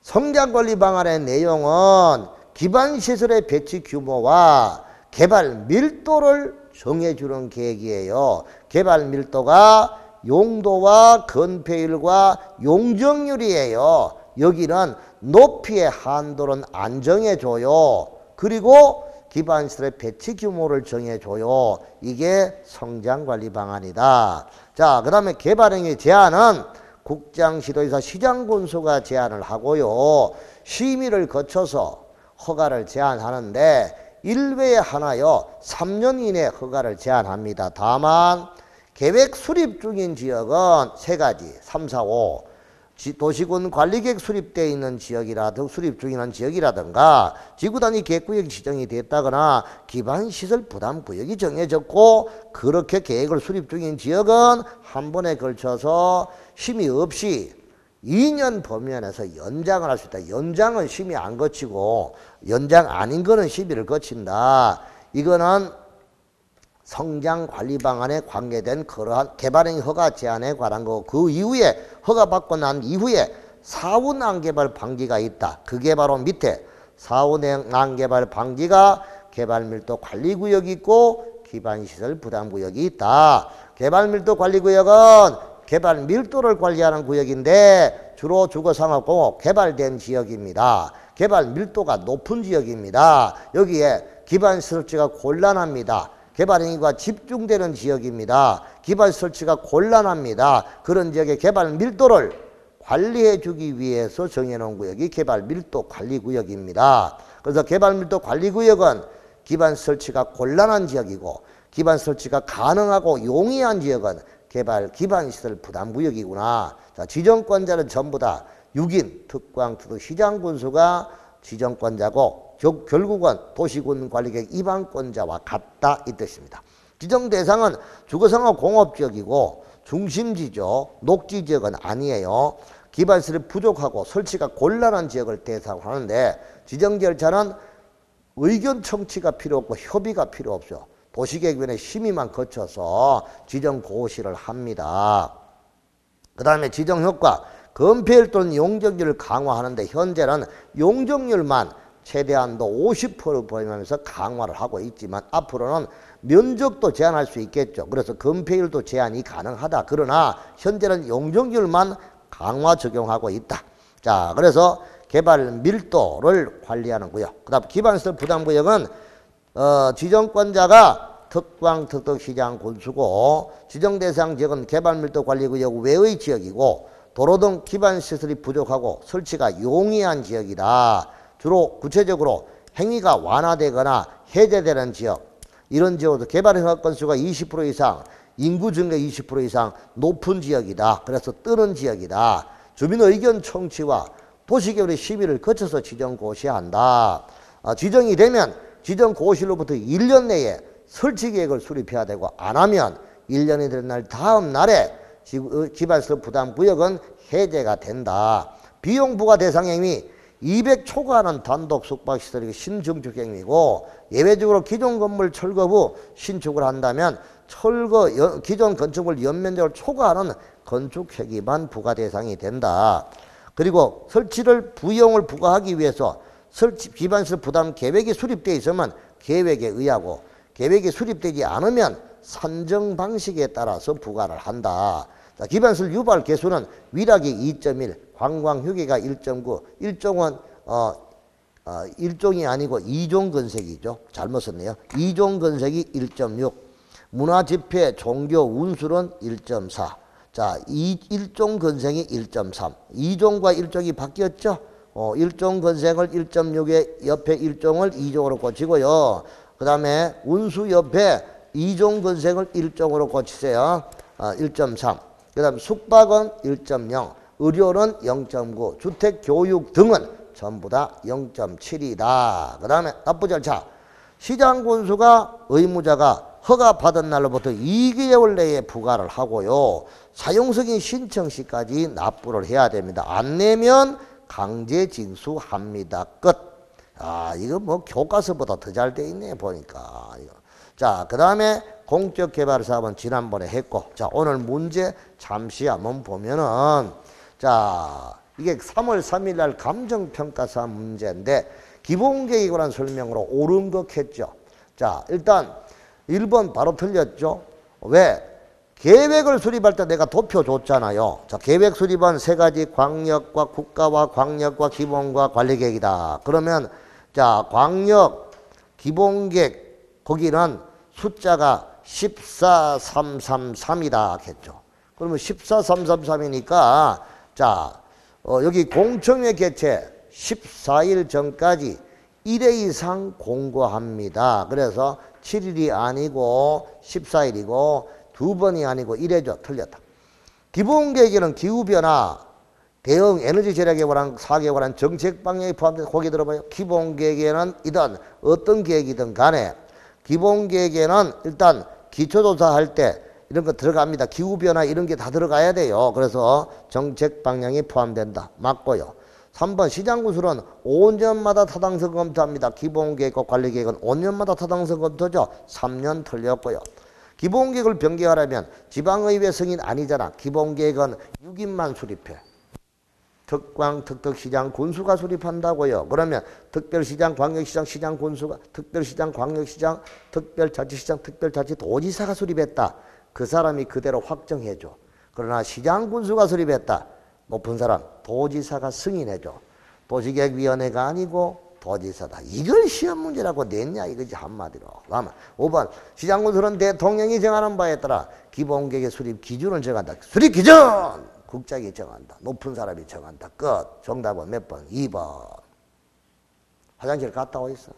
Speaker 1: 성장관리 방안의 내용은 기반시설의 배치 규모와 개발 밀도를 정해주는 계획이에요. 개발 밀도가 용도와 건폐율과 용적률이에요. 여기는 높이의 한도는 안 정해줘요. 그리고 기반시설의 배치 규모를 정해줘요. 이게 성장관리 방안이다. 자, 그 다음에 개발행위 제한은 국장시도의사 시장군수가 제한을 하고요. 심의를 거쳐서 허가를 제한하는데 1회에 하나요 3년 이내 허가를 제한합니다. 다만 계획 수립 중인 지역은 3가지 3, 4, 5 도시군 관리계획 수립되어 있는 지역이라든가 수립 중인 지역이라든가 지구단위 계획구역이 지정이 됐다거나 기반시설 부담구역이 정해졌고, 그렇게 계획을 수립 중인 지역은 한 번에 걸쳐서 심의 없이 2년 범위 안에서 연장을 할 수 있다. 연장은 심의 안 거치고 연장 아닌 거는 심의를 거친다. 이거는 성장관리 방안에 관계된 그러한 개발행위 허가 제한에 관한 거고, 그 이후에 허가받고 난 이후에 사후 난개발 방지가 있다. 그게 바로 밑에 사후 난개발 방지가 개발밀도 관리구역이 있고 기반시설 부담구역이 있다. 개발밀도 관리구역은 개발 밀도를 관리하는 구역인데 주로 주거상업공업 개발된 지역입니다. 개발 밀도가 높은 지역입니다. 여기에 기반 설치가 곤란합니다. 개발 행위가 집중되는 지역입니다. 기반 설치가 곤란합니다. 그런 지역의 개발 밀도를 관리해 주기 위해서 정해놓은 구역이 개발 밀도 관리 구역입니다. 그래서 개발 밀도 관리 구역은 기반 설치가 곤란한 지역이고 기반 설치가 가능하고 용이한 지역은 개발 기반시설 부담구역이구나. 자, 지정권자는 전부 다 6인 특광투득 시장군수가 지정권자고 결국은 도시군관리계획 입안권자와 같다 이 뜻입니다. 지정대상은 주거상업 공업지역이고 중심지죠. 녹지지역은 아니에요. 기반시설이 부족하고 설치가 곤란한 지역을 대상으로 하는데 지정 절차는 의견 청취가 필요 없고 협의가 필요 없죠. 도시계획위원회 심의만 거쳐서 지정 고시를 합니다. 그 다음에 지정효과, 건폐율 또는 용적률을 강화하는데 현재는 용적률만 최대한도 50% 보이면서 강화를 하고 있지만 앞으로는 면적도 제한할 수 있겠죠. 그래서 건폐율도 제한이 가능하다. 그러나 현재는 용적률만 강화 적용하고 있다. 자, 그래서 개발 밀도를 관리하는 구역. 그 다음 기반시설 부담구역은 지정권자가 특광 특특시장 군수고 지정대상 지역은 개발밀도관리구역 외의 지역이고 도로 등 기반시설이 부족하고 설치가 용이한 지역이다. 주로 구체적으로 행위가 완화되거나 해제되는 지역, 이런 지역으로 개발허가 건수가 20% 이상, 인구 증가 20% 이상 높은 지역이다. 그래서 뜨는 지역이다. 주민 의견 청취와 도시계획의 심의를 거쳐서 지정 고시한다. 지정이 되면 지정 고시로부터 1년 내에 설치 계획을 수립해야 되고 안 하면 1년이 된 날 다음 날에 기반시설 부담구역은 해제가 된다. 비용 부과 대상 행위 200 초과하는 단독 숙박시설이 신증축 행위고 예외적으로 기존 건물 철거 후 신축을 한다면 기존 건축물 연면적을 초과하는 건축 회기만 부과 대상이 된다. 그리고 설치를 비용을 부과하기 위해서 설치 기반시설 부담 계획이 수립되어 있으면 계획에 의하고 계획이 수립되지 않으면 산정 방식에 따라서 부과를 한다. 자, 기반시설 유발 개수는 위락이 2.1, 관광휴게가 1.9, 일종은 일종이 아니고 2종 건색이죠. 잘못 썼네요. 2종 건색이 1.6, 문화집회, 종교, 운수는 1.4. 자, 1종 건색이 1.3. 2종과 1종이 바뀌었죠. 1종 건색을 1.6에 옆에 1종을 2종으로 고치고요. 그 다음에 운수 옆에 2종 건색을 1종으로 고치세요. 1.3. 그 다음 숙박은 1.0, 의료는 0.9, 주택, 교육 등은 전부 다 0.7이다. 그 다음에 납부 절차. 시장군수가 의무자가 허가받은 날로부터 2개월 내에 부과를 하고요. 사용승인 신청 시까지 납부를 해야 됩니다. 안 내면 강제 징수합니다. 끝. 이거 뭐 교과서보다 더 잘 돼 있네 보니까. 자, 그 다음에 공적개발사업은 지난번에 했고, 자, 오늘 문제 잠시 한번 보면은, 자, 이게 3월 3일 날 감정평가사 문제인데, 기본계획이라는 설명으로 옳은 것 했죠. 자, 일단 1번 바로 틀렸죠. 왜? 계획을 수립할 때 내가 도표 줬잖아요. 자, 계획 수립은 세 가지 광역과 국가와 광역과 기본과 관리계획이다. 그러면 자, 광역 기본계획 거기는 숫자가 14333이다 했죠. 그러면 14333이니까 자, 여기 공청회 개최 14일 전까지 1회 이상 공고합니다. 그래서 7일이 아니고 14일이고 2번이 아니고 1회죠. 틀렸다. 기본계획에는 기후변화, 대응, 에너지 절약에 관한 사업에 관한 정책 방향이 포함돼서 거기 들어봐요. 기본계획에는 이든 어떤 계획이든 간에 기본계획에는 일단 기초조사할 때 이런 거 들어갑니다. 기후변화 이런 게 다 들어가야 돼요. 그래서 정책 방향이 포함된다. 맞고요. 3번 시장구술은 5년마다 타당성 검토합니다. 기본계획과 관리계획은 5년마다 타당성 검토죠. 3년 틀렸고요. 기본계획을 변경하려면 지방의회 승인 아니잖아. 기본계획은 6인만 수립해. 특광, 특특시장, 군수가 수립한다고요. 그러면 특별시장, 광역시장, 시장, 군수가, 특별시장, 광역시장, 특별자치시장, 특별자치도지사가 수립했다. 그 사람이 그대로 확정해줘. 그러나 시장군수가 수립했다. 높은 사람 도지사가 승인해줘. 도시계획위원회가 아니고 도지사다. 이걸 시험 문제라고 냈냐 이거지 한마디로. 그러면 5번 시장군수는 대통령이 정하는 바에 따라 기본계획의 수립 기준을 정한다. 수립 기준! 국장이 정한다. 높은 사람이 정한다. 끝. 정답은 몇 번? 2번. 화장실 갔다 와 있어.